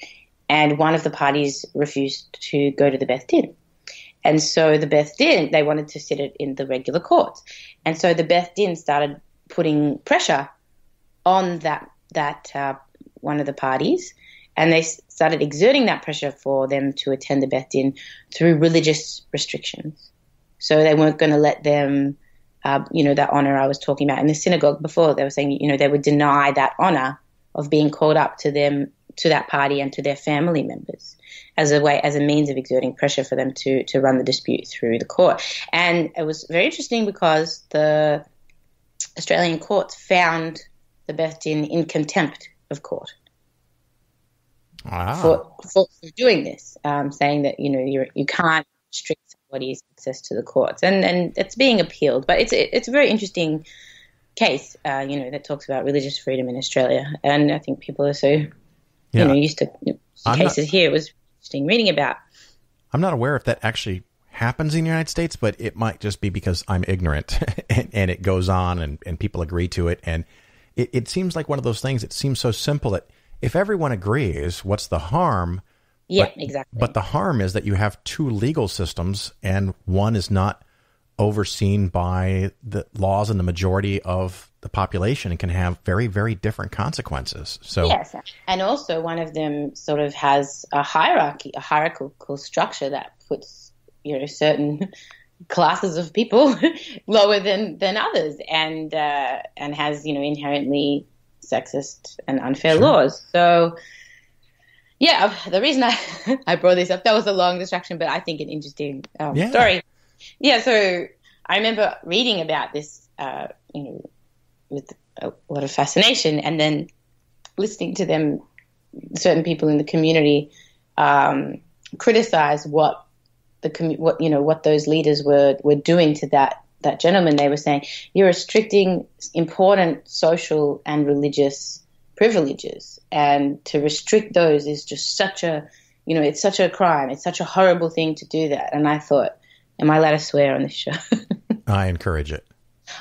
and one of the parties refused to go to the Beth Din. And so the Beth Din, they wanted to sit it in the regular courts. And so the Beth Din started putting pressure on that one of the parties, and they started exerting that pressure for them to attend the Beth Din through religious restrictions. So they weren't going to let them, that honor I was talking about in the synagogue before. They were saying, they would deny that honor of being called up to them, to that party and to their family members as a means of exerting pressure for them to run the dispute through the court. And it was very interesting because the Australian courts found the Beth Din in contempt of court for doing this, saying that, you can't restrict somebody's access to the courts. And it's being appealed. But it's a very interesting case, that talks about religious freedom in Australia. And I think people are so, used to cases here. It was interesting reading about. I'm not aware if that actually happens in the United States, but it might just be because I'm ignorant and it goes on and people agree to it. And it seems like one of those things, it seems so simple that if everyone agrees, what's the harm? Yeah, exactly. But the harm is that you have two legal systems and one is not overseen by the laws in the majority of the population and can have very, very different consequences. So yes, and also one of them sort of has a hierarchical structure that puts certain classes of people lower than others, and has inherently sexist and unfair laws. So yeah, the reason I brought this up, that was a long distraction, but I think an interesting story. Yeah, so I remember reading about this, with a lot of fascination, and then listening to them, certain people in the community, criticize what those leaders were doing to that gentleman. They were saying, you're restricting important social and religious privileges, and to restrict those is just such a, it's such a crime. It's such a horrible thing to do that. And I thought, am I allowed to swear on this show? I encourage it.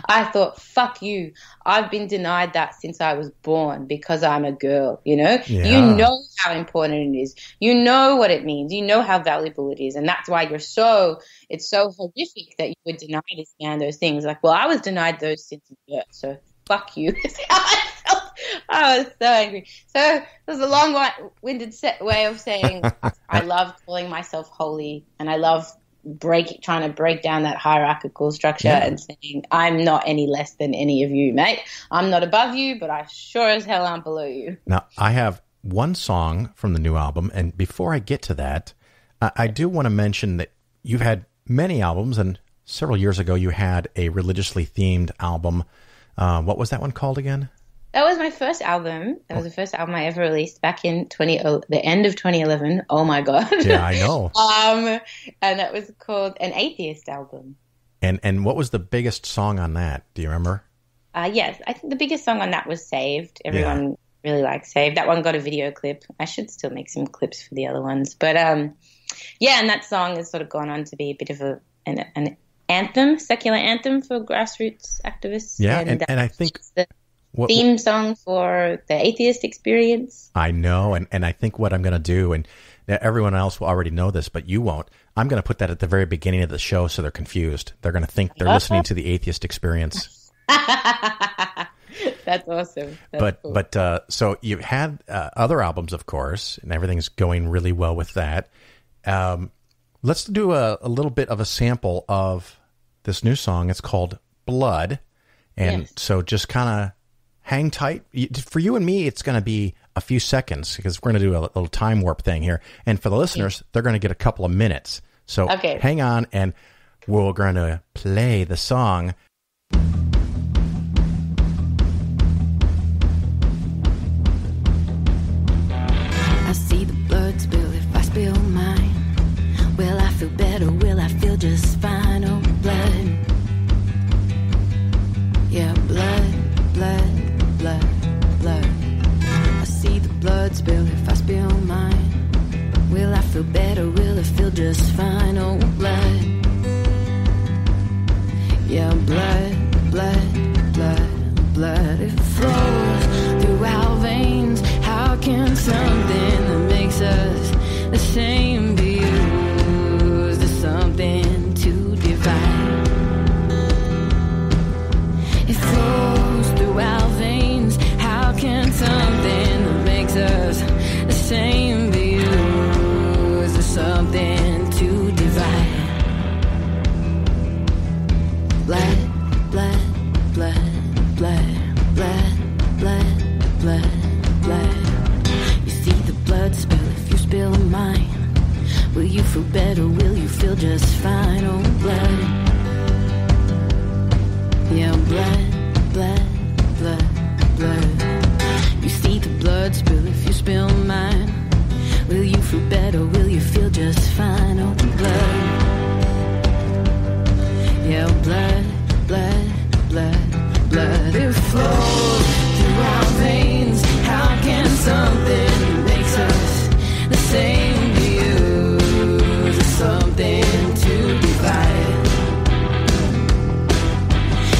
I thought, fuck you. I've been denied that since I was born because I'm a girl, you know? Yeah. You know how important it is. You know what it means. You know how valuable it is. And that's why it's so horrific that you would deny this man those things. Like, well, I was denied those since birth, so fuck you. That's how I felt. I was so angry. So it was a long-winded way of saying I love calling myself holy, and I love trying to break down that hierarchical structure and saying I'm not any less than any of you, mate. I'm not above you, but I sure as hell aren't below you. Now, I have one song from the new album, and before I get to that, I do want to mention that you've had many albums, and several years ago you had a religiously themed album. What was that one called again? That was my first album. That was the first album I ever released back in the end of 2011. Oh my God. Yeah, I know. And that was called An Atheist Album. And what was the biggest song on that? Do you remember? Yes, I think the biggest song on that was Saved. Everyone really likes Saved. That one got a video clip. I should still make some clips for the other ones. But and that song has sort of gone on to be a bit of an anthem, secular anthem for grassroots activists. Yeah, and I think theme song for the atheist experience. I know, and I think what I'm going to do, and everyone else will already know this, but you won't. I'm going to put that at the very beginning of the show so they're confused. They're going to think they're listening to the atheist experience. That's awesome. That's cool. But so you've had other albums, of course, and everything's going really well with that. Let's do a little bit of a sample of this new song. It's called Blood. And so just kind of hang tight. For you and me, it's going to be a few seconds because we're going to do a little time warp thing here. And for the listeners, they're going to get a couple of minutes. So hang on, and we're going to play the song. I see the blood spill if I spill mine. Will I feel better? Will I feel just fine? Oh, blood. Yeah, blood, blood, blood, blood. I see the blood spill if I spill mine. Will I feel better? Will it feel just fine? Oh, blood. Yeah, blood, blood, blood, blood. It flows through our veins. How can something that makes us the same be used as something to divide? It flows through our veins. How can something that makes us the same be used as something to divide? Blood, blood, blood, blood, blood, blood, blood, blood. You see the blood spill if you spill mine. Will you feel better? Will you feel just fine? Oh, blood. Yeah, blood, blood, blood, blood. You see the blood spill if you spill mine. Will you feel better? Will you feel just fine? Oh, blood. Yeah, blood, blood, blood, blood. It flows through our veins. How can something that makes us the same be used as something to divide?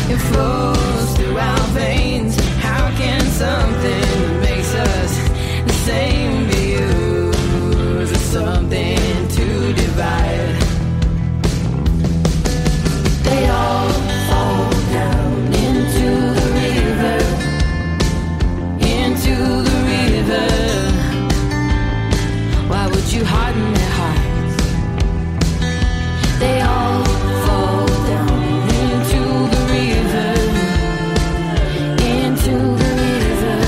It flows through our veins. How can something that makes us the same be used as something to divide? They all fall down into the river, into the river. Why would you harden their hearts? They all fall down into the river, into the river.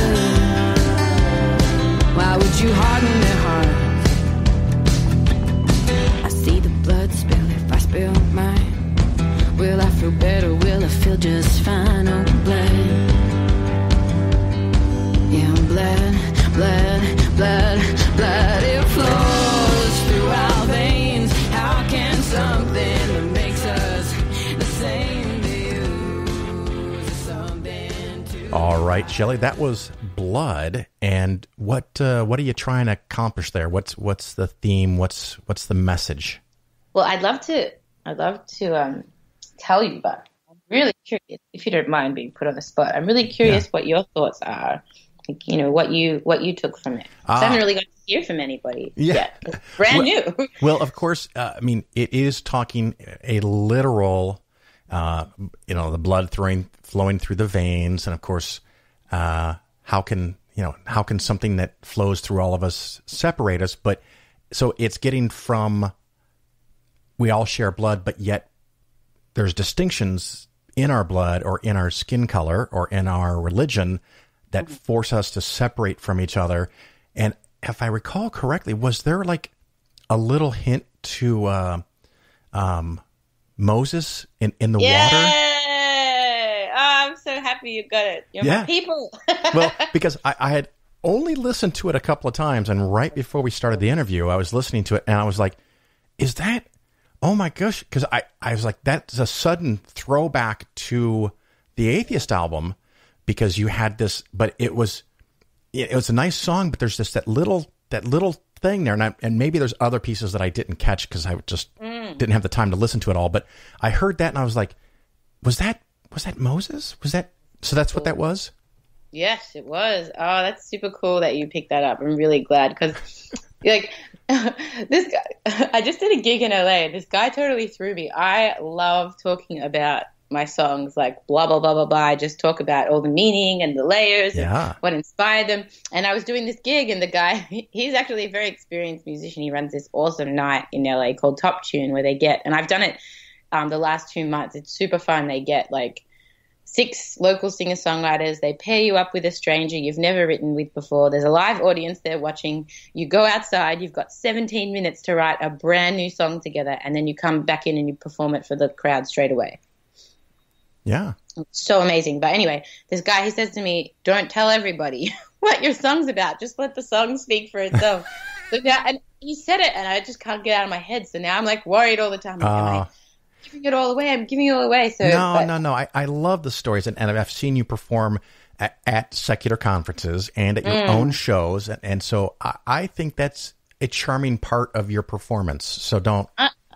Why would you harden their hearts? I see the blood spill if I spill mine. Will I feel better? Will I feel just fine? Oh, blood. Yeah, blood, blood, blood, blood. It flows through our veins. How can something that makes us the same be used as something to... All right, Shelley, that was Blood. And what are you trying to accomplish there? What's the theme? What's the message? Well, I'd love to tell you, but really curious, if you don't mind being put on the spot. I'm really curious what your thoughts are. Like, what you took from it. I haven't really got to hear from anybody yet. It's brand new. Well, of course, I mean, it is talking a literal, the blood flowing through the veins, and of course, how can something that flows through all of us separate us? But so it's getting from, we all share blood, but yet there's distinctions in our blood or in our skin color or in our religion that force us to separate from each other. And if I recall correctly, was there like a little hint to Moses in the water? Oh, I'm so happy you got it. You're my people. Well, because I had only listened to it a couple of times, and right before we started the interview, I was listening to it, and I was like, is that, oh my gosh, because I was like, that's a sudden throwback to the Atheist album, because you had this, but it was a nice song, but there's just that little thing there, and maybe there's other pieces that I didn't catch because I just didn't have the time to listen to it all. But I heard that and I was like, was that Moses? So that's what that was? Yes, it was. Oh, that's super cool that you picked that up. I'm really glad because, like, this guy, I just did a gig in LA and this guy totally threw me. I love talking about my songs, like blah, blah, blah, blah, blah. I just talk about all the meaning and the layers and what inspired them. And I was doing this gig and the guy, he's actually a very experienced musician. He runs this awesome night in LA called Top Tune where they get, and I've done it the last 2 months. It's super fun. They get like 6 local singer-songwriters. They pair you up with a stranger you've never written with before. There's a live audience there watching. You go outside. You've got 17 minutes to write a brand new song together, and then you come back in and you perform it for the crowd straight away. Yeah. So amazing. But anyway, this guy, he says to me, don't tell everybody what your song's about. Just let the song speak for itself. So now, and he said it, and I just can't get out of my head. So now I'm like worried all the time. Like, am I giving it all away? I'm giving it all away. So No. I love the stories, and I've seen you perform at secular conferences and at your own shows, and so I think that's a charming part of your performance. So don't.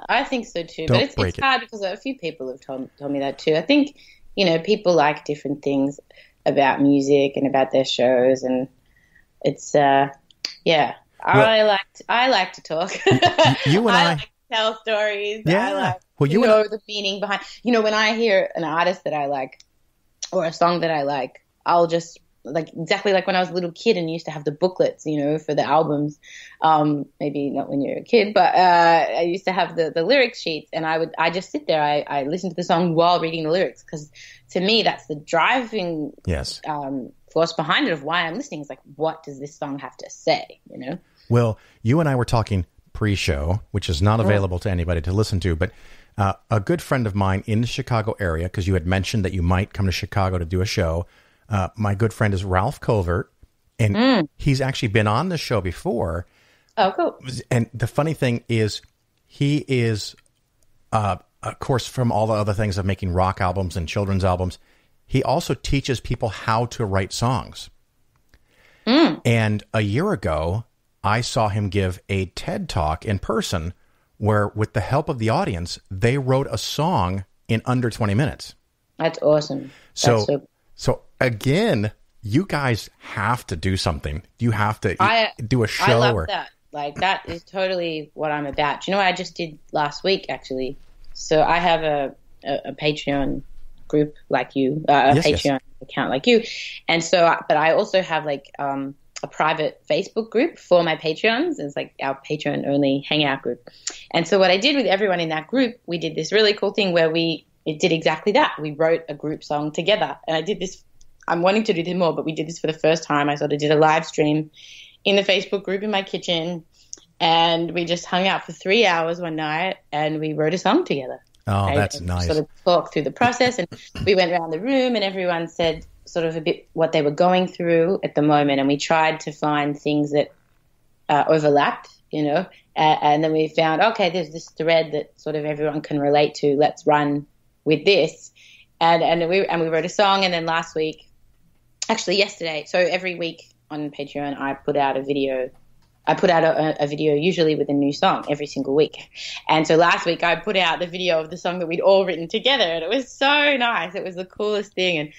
I think so too, but it's hard because a few people have told me that too. I think, people like different things about music and about their shows, and it's I like to talk. You and I like to tell stories. Yeah. I like you know the meaning behind. When I hear an artist that I like or a song that I like, I'll just exactly like when I was a little kid and used to have the booklets, for the albums. Maybe not when you're a kid, but I used to have the lyric sheets, and I just sit there. I listen to the song while reading the lyrics because to me that's the driving force behind it of why I'm listening. It's like, what does this song have to say? Well, you and I were talking pre-show, which is not available to anybody to listen to, but a good friend of mine in the Chicago area, because you had mentioned that you might come to Chicago to do a show. My good friend is Ralph Covert, and he's actually been on the show before. Oh, cool. And the funny thing is, he is, of course, from all the other things of making rock albums and children's albums, he also teaches people how to write songs. And a year ago, I saw him give a TED Talk in person where, with the help of the audience, they wrote a song in under 20 minutes. That's awesome. So again, you guys have to do something. You have to do a show. I love that. Like, that is totally what I'm about. Do you know what I just did last week, actually? So I have a Patreon group like you, Patreon account like you. And so, but I also have a private Facebook group for my Patreons. It's like our Patreon only hangout group. And so what I did with everyone in that group, we did this really cool thing where it did exactly that. We wrote a group song together. And I did this, I'm wanting to do this more, but we did this for the first time. I sort of did a live stream in the Facebook group in my kitchen, and we just hung out for 3 hours one night and we wrote a song together. Oh, that's nice. Sort of talked through the process, and we went around the room and everyone said sort of a bit what they were going through at the moment. And we tried to find things that overlapped, and then we found, okay, there's this thread that sort of everyone can relate to. Let's run with this, and we wrote a song. And then last week, actually yesterday, so every week on Patreon I put out a video I put out a video usually with a new song every single week. And so last week I put out the video of the song that we'd all written together, and it was so nice. It was the coolest thing.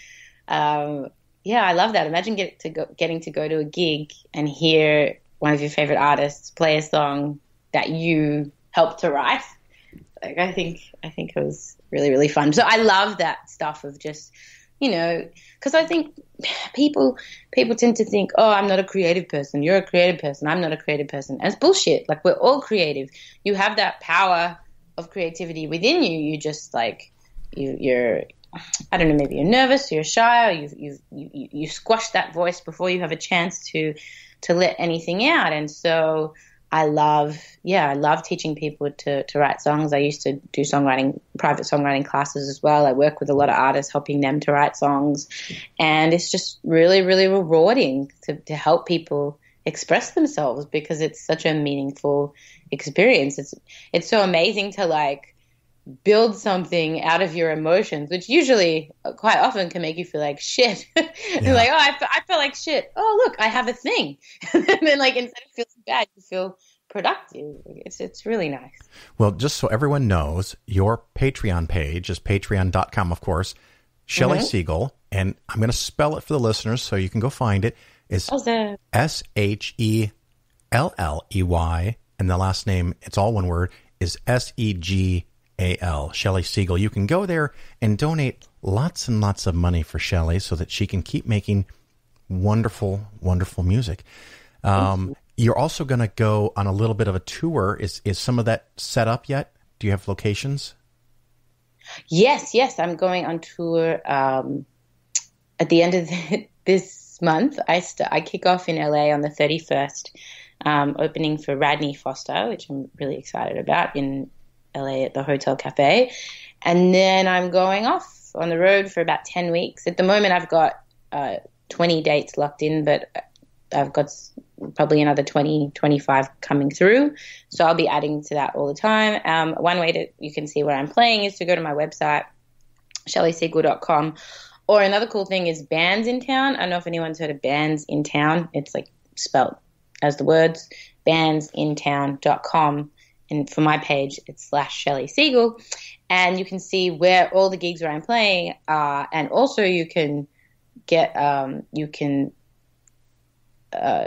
And yeah, I love that. Imagine getting to go to a gig and hear one of your favorite artists play a song that you helped to write. Like, I think it was really, really fun. So I love that stuff of just, because I think people tend to think, oh, I'm not a creative person. You're a creative person. I'm not a creative person. And it's bullshit. Like, we're all creative. You have that power of creativity within you. You just like, you're, I don't know, maybe you're nervous, you're shy, or you squash that voice before you have a chance to let anything out. And so I love teaching people to write songs. I used to do private songwriting classes as well. I work with a lot of artists, helping them to write songs. And it's just really, really rewarding to help people express themselves, because it's such a meaningful experience. It's so amazing to like build something out of your emotions, which usually quite often can make you feel like shit. Yeah. Like, oh, I feel like shit. Oh, look, I have a thing. And then, like, instead of feeling bad, you feel productive. It's really nice. Well, just so everyone knows, your Patreon page is patreon.com, of course, Shelley Segal, and I'm going to spell it for the listeners so you can go find it. It's Shelley, and the last name, it's all one word, is Segal. Shelley Segal. You can go there and donate lots and lots of money for Shelley so that she can keep making wonderful, wonderful music. You're also going to go on a little bit of a tour. Is some of that set up yet? Do you have locations? Yes. I'm going on tour at the end of this month. I kick off in LA on the 31st, opening for Radney Foster, which I'm really excited about, in LA at the Hotel Cafe. And then I'm going off on the road for about 10 weeks. At the moment, I've got 20 dates locked in, but I've got probably another 20, 25 coming through. So I'll be adding to that all the time. One way you can see where I'm playing is to go to my website, shelleysegal.com. Or another cool thing is Bands in Town. I don't know if anyone's heard of Bands in Town. It's like spelled as the words, bandsintown.com. And for my page, it's /Shelley Segal. And you can see where all the gigs where I'm playing are. And also you can get,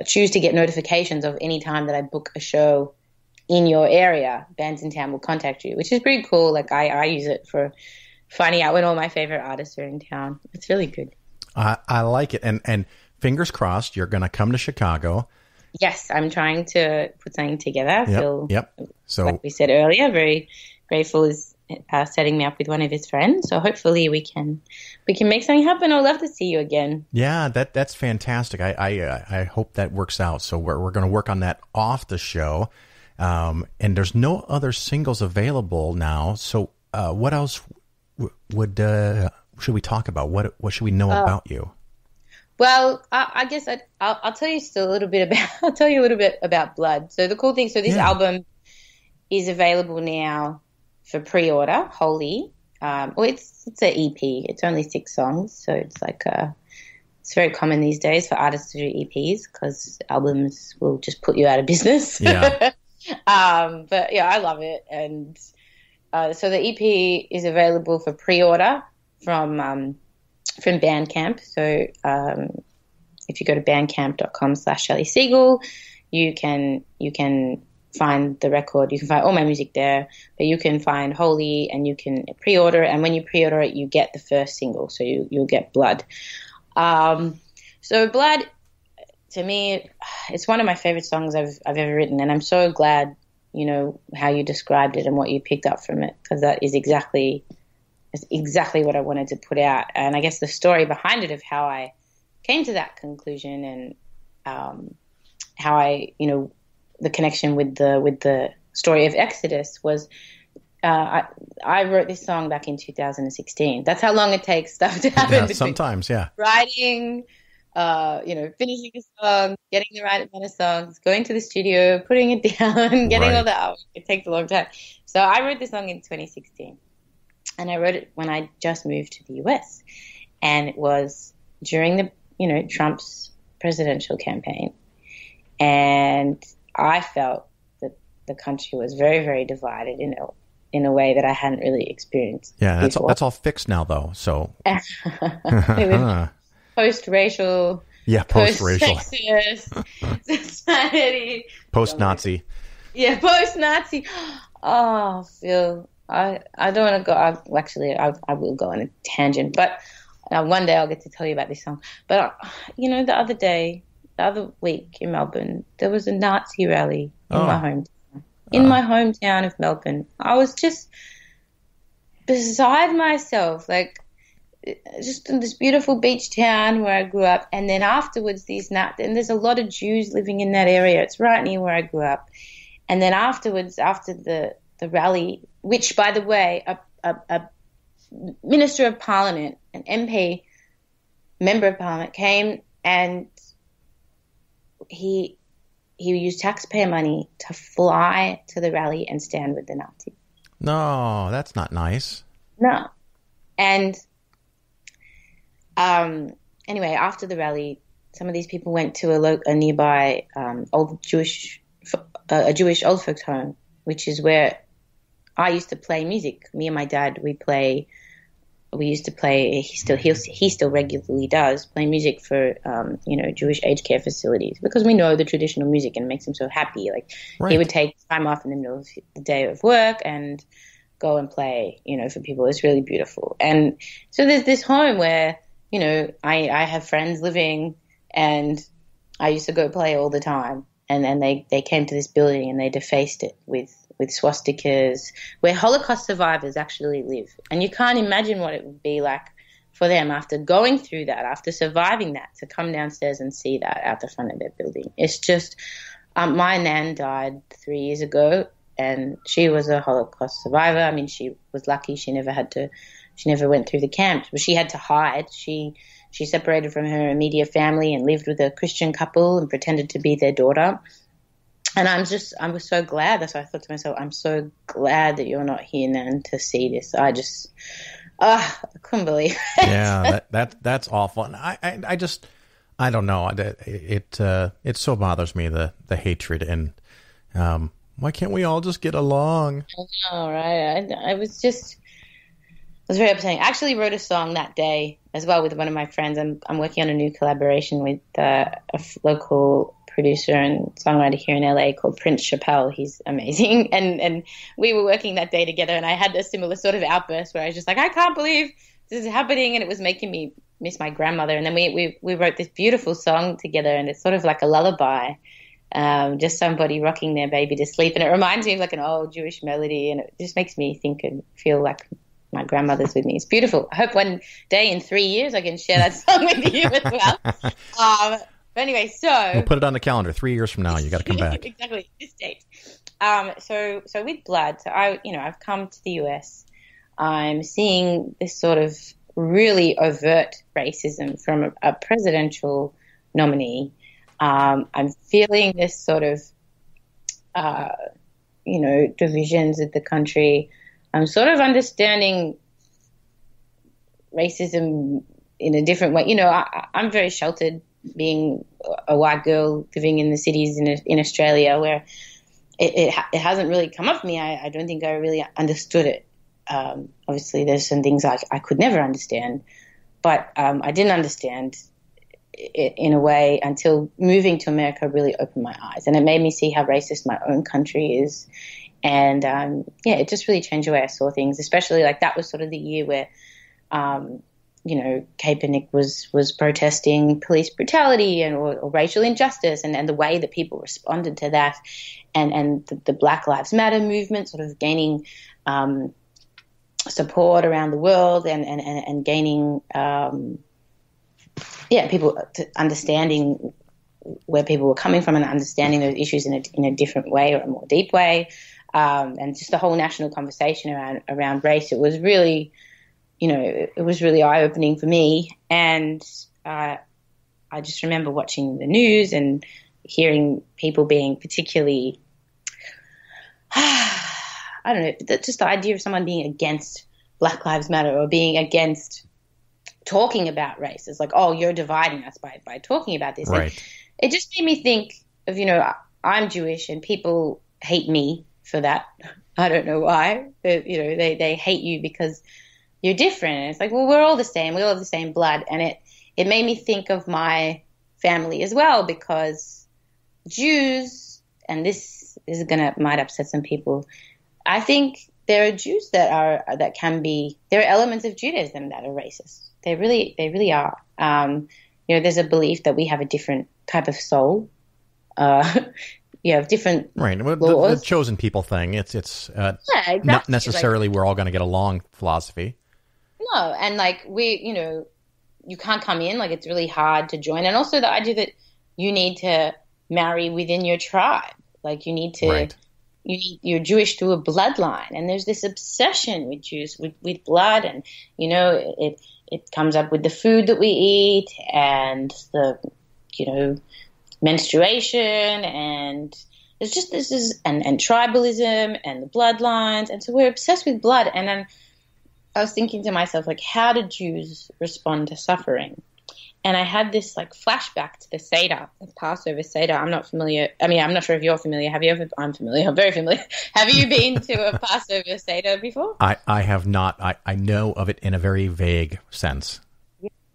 choose to get notifications of any time that I book a show in your area. Bands in Town will contact you, which is pretty cool. Like, I use it for finding out when all my favorite artists are in town. It's really good. I like it. And fingers crossed, you're going to come to Chicago. Yes, I'm trying to put something together. Yep. So, like we said earlier, very grateful is setting me up with one of his friends. So hopefully we can make something happen. I'd love to see you again. Yeah, that's fantastic. I hope that works out. So we're going to work on that off the show. And there's no other singles available now. So what else should we talk about? What should we know about you? Well, I guess I'll tell you a little bit about Blood. So the cool thing, this album is available now for pre-order, wholly. Well, it's an EP. It's only 6 songs, so it's like it's very common these days for artists to do EPs because albums will just put you out of business. Yeah. But yeah, I love it, and so the EP is available for pre-order from Bandcamp. So if you go to bandcamp.com/Shelley Segal, you can find the record. You can find all my music there, but you can find Holy and you can pre-order. And when you pre-order it, you get the first single. So you'll get Blood. So Blood, to me, it's one of my favorite songs I've ever written. And I'm so glad, how you described it and what you picked up from it, because that is exactly what I wanted to put out. And I guess the story behind it of how I came to that conclusion and how I, the connection with the story of Exodus was I wrote this song back in 2016. That's how long it takes stuff to happen. Yeah, sometimes, yeah. Writing, finishing a song, getting the right amount of songs, going to the studio, putting it down, getting all the hours. It takes a long time. So I wrote this song in 2016. And I wrote it when I just moved to the US. And it was during the, Trump's presidential campaign. And I felt that the country was very, very divided in a way that I hadn't really experienced. Yeah, before. that's all fixed now, though. So post-racial, post-racial, post-sexist society, post-Nazi. Yeah, post-Nazi. Oh, Phil, I don't want to go. I will go on a tangent, but one day I'll get to tell you about this song. But the other week in Melbourne, there was a Nazi rally in my hometown. In my hometown of Melbourne, I was just beside myself, like just in this beautiful beach town where I grew up. And then afterwards, and there's a lot of Jews living in that area. It's right near where I grew up. And then afterwards, after the rally, which, by the way, a Minister of Parliament, an MP, Member of Parliament, came and he used taxpayer money to fly to the rally and stand with the Nazis. No, that's not nice. No. And anyway, after the rally, some of these people went to a nearby Jewish old folks home, which is where I used to play music. Me and my dad, we used to play. He still regularly does play music for Jewish aged care facilities, because we know the traditional music and it makes him so happy. Like He would take time off in the middle of the day of work and go and play, for people. It's really beautiful. And so there's this home where I have friends living, and I used to go play all the time. And then they came to this building and they defaced it with swastikas, where Holocaust survivors actually live. And you can't imagine what it would be like for them after going through that, after surviving that, to come downstairs and see that out the front of their building. It's just, my nan died 3 years ago, and she was a Holocaust survivor. I mean, she was lucky she never went through the camps, but she had to hide. She separated from her immediate family and lived with a Christian couple and pretended to be their daughter. And I was so glad. That's why I thought to myself, I'm so glad that you're not here, Nan, to see this. I just, I couldn't believe it. Yeah, that's awful. And I don't know. It so bothers me, the hatred, and why can't we all just get along? I know, right? It was very upsetting. I actually wrote a song that day as well with one of my friends. I'm working on a new collaboration with a local producer and songwriter here in LA called Prince Chappelle. He's amazing. And we were working that day together, and I had a similar sort of outburst where I was just like, I can't believe this is happening, and it was making me miss my grandmother. And then we wrote this beautiful song together, and it's sort of like a lullaby, just somebody rocking their baby to sleep. And it reminds me of like an old Jewish melody, and it just makes me think and feel like my grandmother's with me. It's beautiful. I hope one day in 3 years I can share that song with you as well. But anyway, so we'll put it on the calendar. 3 years from now, you got to come back. Exactly, this date. So with Blood, I've come to the US. I'm seeing this sort of really overt racism from a presidential nominee. I'm feeling this sort of, divisions of the country. I'm sort of understanding racism in a different way. I'm very sheltered, being a white girl living in the cities in Australia, where it hasn't really come up for me. I don't think I really understood it. Obviously, there's some things I could never understand, but I didn't understand it in a way until moving to America really opened my eyes, and it made me see how racist my own country is. And it just really changed the way I saw things, especially like that was sort of the year where Kaepernick was protesting police brutality or racial injustice, and the way that people responded to that, and the Black Lives Matter movement sort of gaining support around the world, and gaining people understanding where people were coming from and understanding those issues in a different way or a more deep way, and just the whole national conversation around race. It was really eye-opening for me, and I just remember watching the news and hearing people being particularly, I don't know, just the idea of someone being against Black Lives Matter or being against talking about race. It's like, oh, you're dividing us by talking about this. Right. And it just made me think of, I'm Jewish and people hate me for that. I don't know why. But, you know, they hate you because you're different. And it's like, well, we're all the same. We all have the same blood. And it made me think of my family as well, because Jews, and this is might upset some people, I think there are Jews there are elements of Judaism that are racist. They really are. You know, there's a belief that we have a different type of soul. You have different right. laws. The chosen people thing. It's exactly. Not necessarily we're all going to get along philosophy. No, and like you can't come in. Like, it's really hard to join, and also the idea that you need to marry within your tribe. Like, you need to. Right. You're Jewish through a bloodline, and there's this obsession with Jews with blood, and you know it comes up with the food that we eat and the menstruation, and there's just and tribalism and the bloodlines, and so we're obsessed with blood. And then I was thinking to myself, like, how do Jews respond to suffering? And I had this like flashback to the Seder, the Passover Seder. I'm not familiar. I mean, I'm not sure if you're familiar. Have you ever? I'm familiar. I'm very familiar. Have you been to a Passover Seder before? I have not. I know of it in a very vague sense.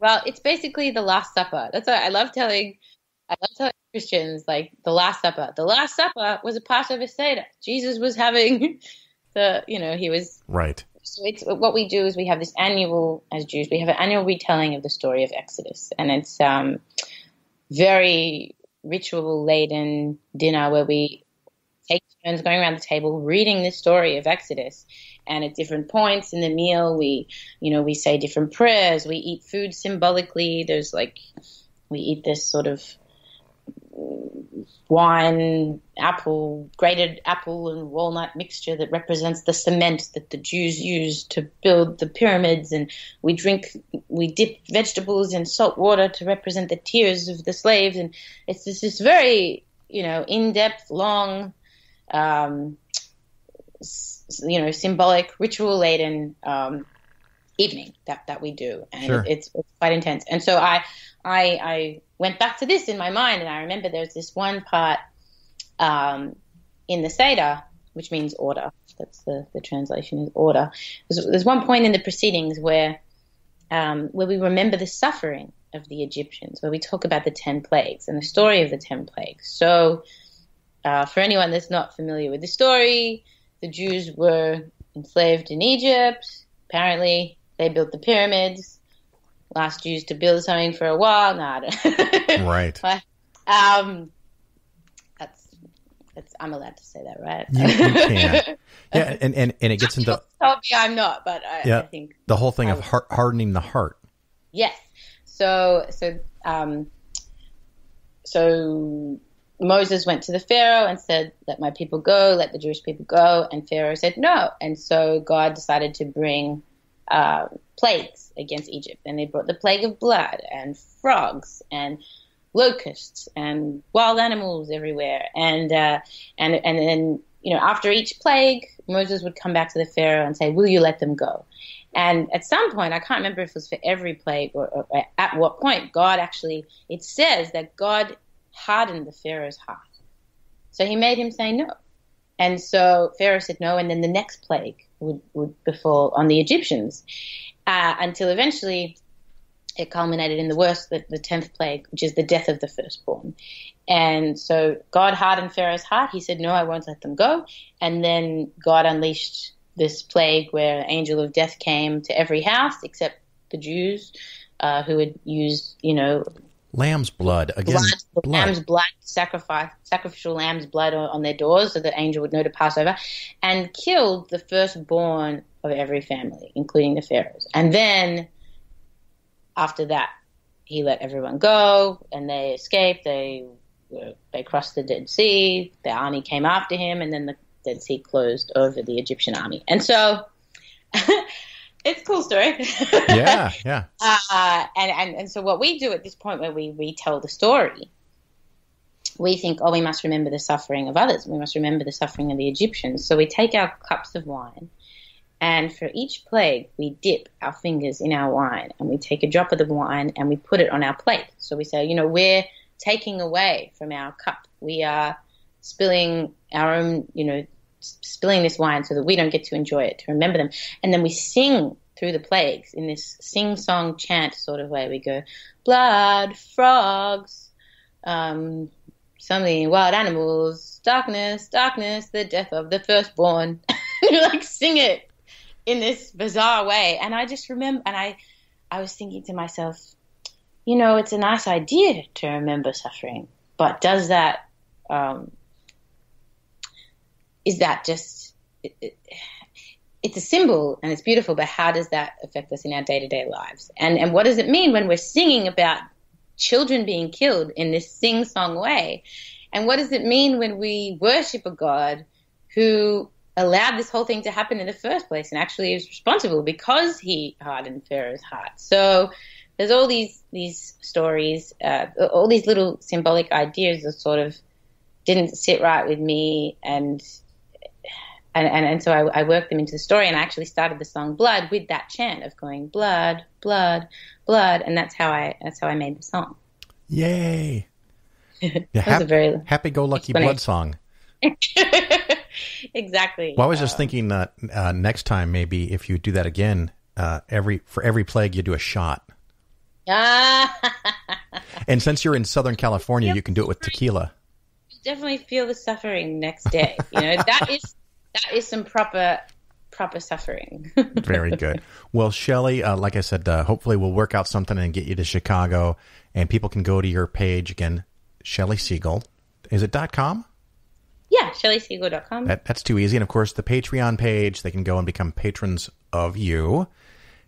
Well, it's basically the Last Supper. That's what I love telling Christians, like, the Last Supper. The Last Supper was a Passover Seder. Jesus was having he was right. So it's what we do is we have this annual, as Jews, we have an annual retelling of the story of Exodus, and it's very ritual-laden dinner where we take turns going around the table reading the story of Exodus, and at different points in the meal we say different prayers, we eat food symbolically. There's we eat this sort of wine, grated apple and walnut mixture that represents the cement that the Jews used to build the pyramids, and we dip vegetables in salt water to represent the tears of the slaves, and it's this very, in-depth, long, symbolic, ritual-laden evening that we do, and sure. It's quite intense. And so I went back to this in my mind, and I remember there's this one part in the Seder, which means order. That's the translation is order. There's one point in the proceedings where we remember the suffering of the Egyptians, where we talk about the 10 plagues and the story of the 10 plagues. So for anyone that's not familiar with the story, the Jews were enslaved in Egypt. Apparently, they built the pyramids. Last Jews to build something for a while. Right. But, that's I'm allowed to say that, right? You can. Yeah, and it gets into. Told me I'm not, but I think the whole thing of hardening the heart. Yes. So Moses went to the Pharaoh and said, "Let my people go. Let the Jewish people go." And Pharaoh said no. And so God decided to bring plagues against Egypt, and they brought the plague of blood and frogs and locusts and wild animals everywhere, and then after each plague, Moses would come back to the Pharaoh and say, "Will you let them go?" And at some point, I can't remember if it was for every plague or at what point, it says that God hardened the Pharaoh's heart, so he made him say no. And so Pharaoh said no, and then the next plague would befall on the Egyptians, until eventually it culminated in the worst, the 10th plague, which is the death of the firstborn. And so God hardened Pharaoh's heart. He said, no, I won't let them go. And then God unleashed this plague where an angel of death came to every house except the Jews, who had used, lamb's blood lamb's blood, sacrificial lamb's blood on their doors so the angel would know to pass over, and killed the firstborn of every family, including the Pharaohs. And then after that, he let everyone go, and they escaped. They crossed the Dead Sea. The army came after him, and then the Dead Sea closed over the Egyptian army. And so it's a cool story. Yeah. And so what we do at this point where we retell the story, we think, we must remember the suffering of others. We must remember the suffering of the Egyptians. So we take our cups of wine, and for each plague, we dip our fingers in our wine, and we take a drop of the wine and we put it on our plate. So we say, we're taking away from our cup. We are spilling our own, spilling this wine so that we don't get to enjoy it, to remember them. And then we sing through the plagues in this sing-song chant sort of way. We go, blood, frogs, something, wild animals, darkness, darkness, the death of the firstborn. You like sing it in this bizarre way. And I just remember, and I was thinking to myself, it's a nice idea to remember suffering, but does that, is that just, it's a symbol and it's beautiful, but how does that affect us in our day-to-day lives? And what does it mean when we're singing about children being killed in this sing-song way? And what does it mean when we worship a God who allowed this whole thing to happen in the first place and actually is responsible because he hardened Pharaoh's heart? So there's all these stories, all these little symbolic ideas that sort of didn't sit right with me, and so I worked them into the story, and I actually started the song "Blood" with that chant of going blood, blood, blood, and that's how I made the song. Yay! Yeah, was a very happy-go-lucky blood song. Exactly. Well, I was just thinking that next time, maybe if you do that again, for every plague you do a shot. And since you're in Southern California, you can do it with tequila. You definitely feel the suffering next day. That is some proper suffering. Very good. Well, Shelley, like I said, hopefully we'll work out something and get you to Chicago, and people can go to your page again, Shelley Segal. Is it .com? Yeah, ShelleySegal.com. That's too easy. And of course, the Patreon page, they can go and become patrons of you.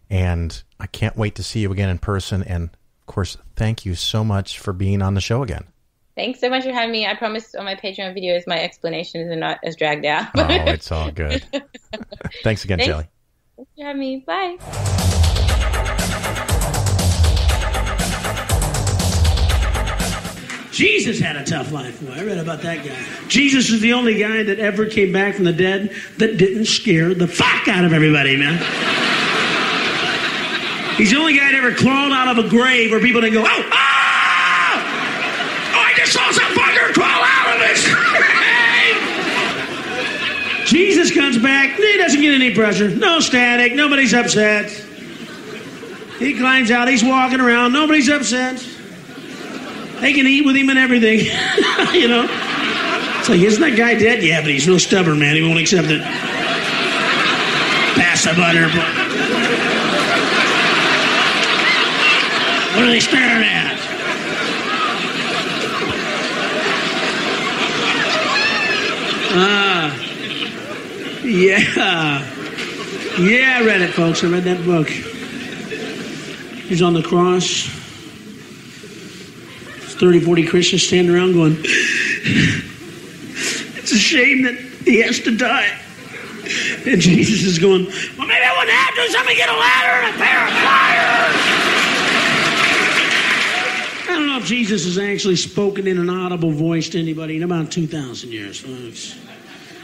And I can't wait to see you again in person. And of course, thank you so much for being on the show again. Thanks so much for having me. I promise on my Patreon videos, my explanations are not as dragged out. Oh, it's all good. Thanks again, Shelley. Thanks for having me. Bye. Jesus had a tough life, boy. I read about that guy. Jesus is the only guy that ever came back from the dead that didn't scare the fuck out of everybody, man. He's the only guy that ever crawled out of a grave where people didn't go, oh, I just saw some fucker crawl out of his grave. Jesus comes back. He doesn't get any pressure. No static. Nobody's upset. He climbs out. He's walking around. Nobody's upset. They can eat with him and everything. It's like, isn't that guy dead? Yeah, but he's real stubborn, man. He won't accept it. Pass the butter. What are they staring at? Yeah, I read it, folks. I read that book. He's on the cross. 30, 40 Christians standing around going, it's a shame that he has to die. And Jesus is going, well, maybe I wouldn't have to. Somebody get a ladder and a pair of pliers. I don't know if Jesus has actually spoken in an audible voice to anybody in about 2,000 years, folks.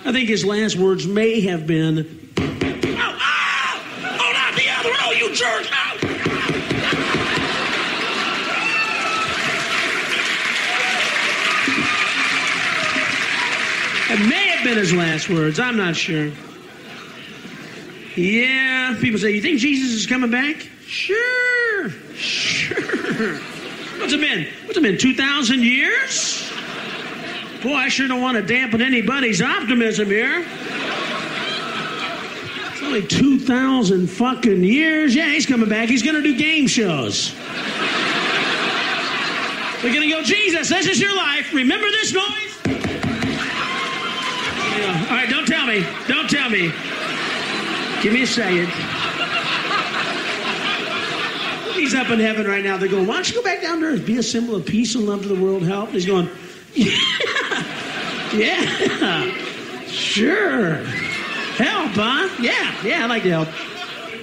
I think his last words may have been, oh, not the other, oh, you jerk, oh. It may have been his last words. I'm not sure. Yeah, people say, you think Jesus is coming back? Sure. What's it been, 2,000 years? Boy, I sure don't want to dampen anybody's optimism here. It's only 2,000 fucking years. Yeah, he's coming back. He's going to do game shows. We're going to go, Jesus, this is your life. Remember this noise? All right, don't tell me. Give me a second. He's up in heaven right now. They're going, why don't you go back down to earth? Be a symbol of peace and love to the world. Help. And he's going, yeah, sure. Help, huh? Yeah, I'd like to help.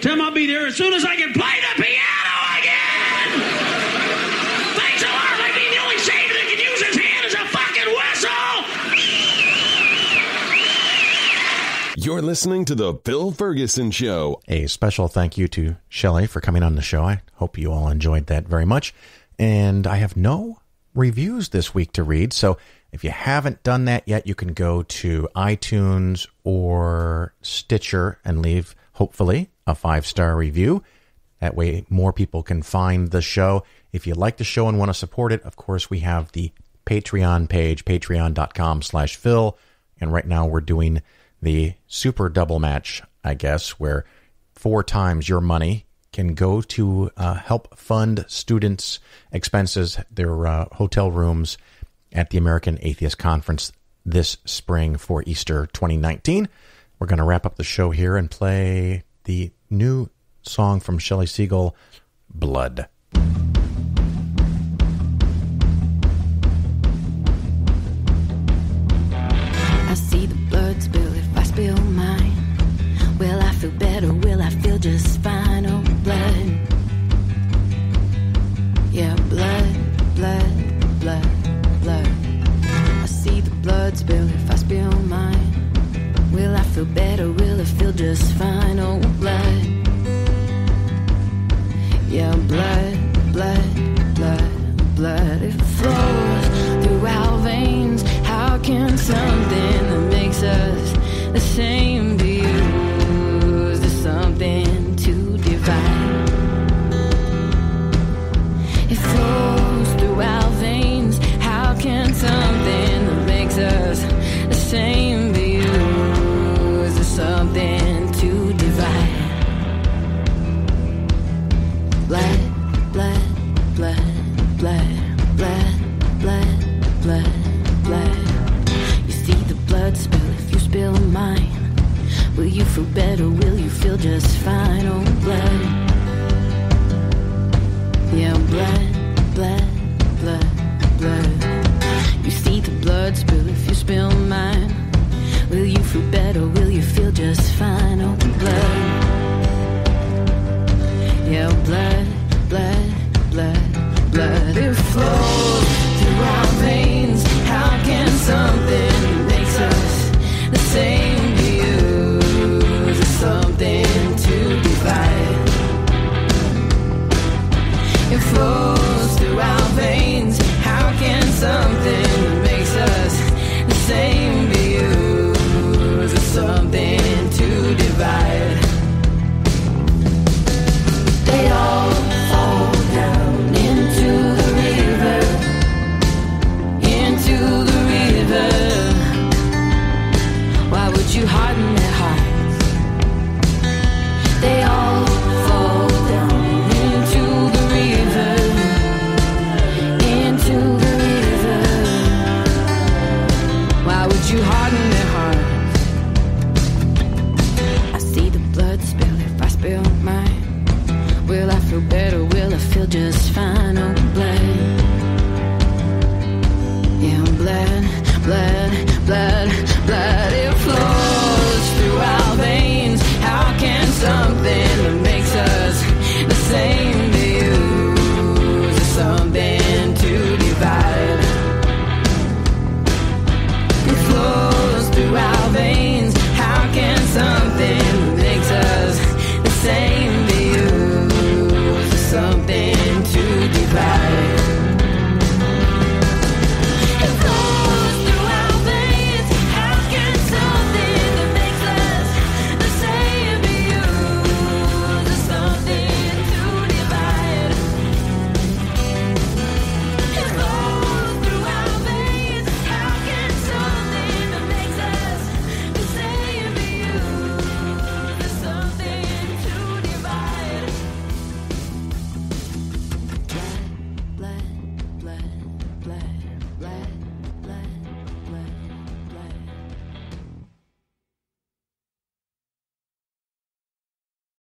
Tell him I'll be there as soon as I can play the piano again. Thanks a lot. I mean, the only savior that can use his hand is a fucking whistle. You're listening to The Phil Ferguson Show. A special thank you to Shelley for coming on the show. I hope you all enjoyed that very much. And I have no reviews this week to read. So If you haven't done that yet, you can go to iTunes or Stitcher and leave, hopefully, a 5-star review. That way more people can find the show. If you like the show and want to support it, of course, we have the Patreon page, patreon.com/Phil. And right now we're doing the super double match, I guess, where 4 times your money can go to help fund students' expenses, their hotel rooms at the American Atheist Conference this spring for Easter 2019. We're going to wrap up the show here and play the new song from Shelley Segal, Blood. I see the blood spill if I spill mine. Will I feel better? Will I feel just fine? Oh, blood. Yeah, blood, blood, blood, blood. I see the blood spill if I spill mine. Will I feel better? Will it feel just fine? Oh, blood. Yeah, blood, blood, blood, blood. It flows through our veins. How can something that makes us the same be used as something to divide? It flows through our veins. How can something that makes us the same be used as something to divide? Blood, blood, blood, blood, blood, blood, blood, blood. You see the blood spill if you spill mine. Will you feel better? Will you feel just fine? Oh, blood. Yeah, blood, blood, blood, blood. You see the blood spill if you spill mine. Will you feel better? Will you feel just fine? Oh, blood. Yeah, blood, blood, blood, blood. It flows through our veins.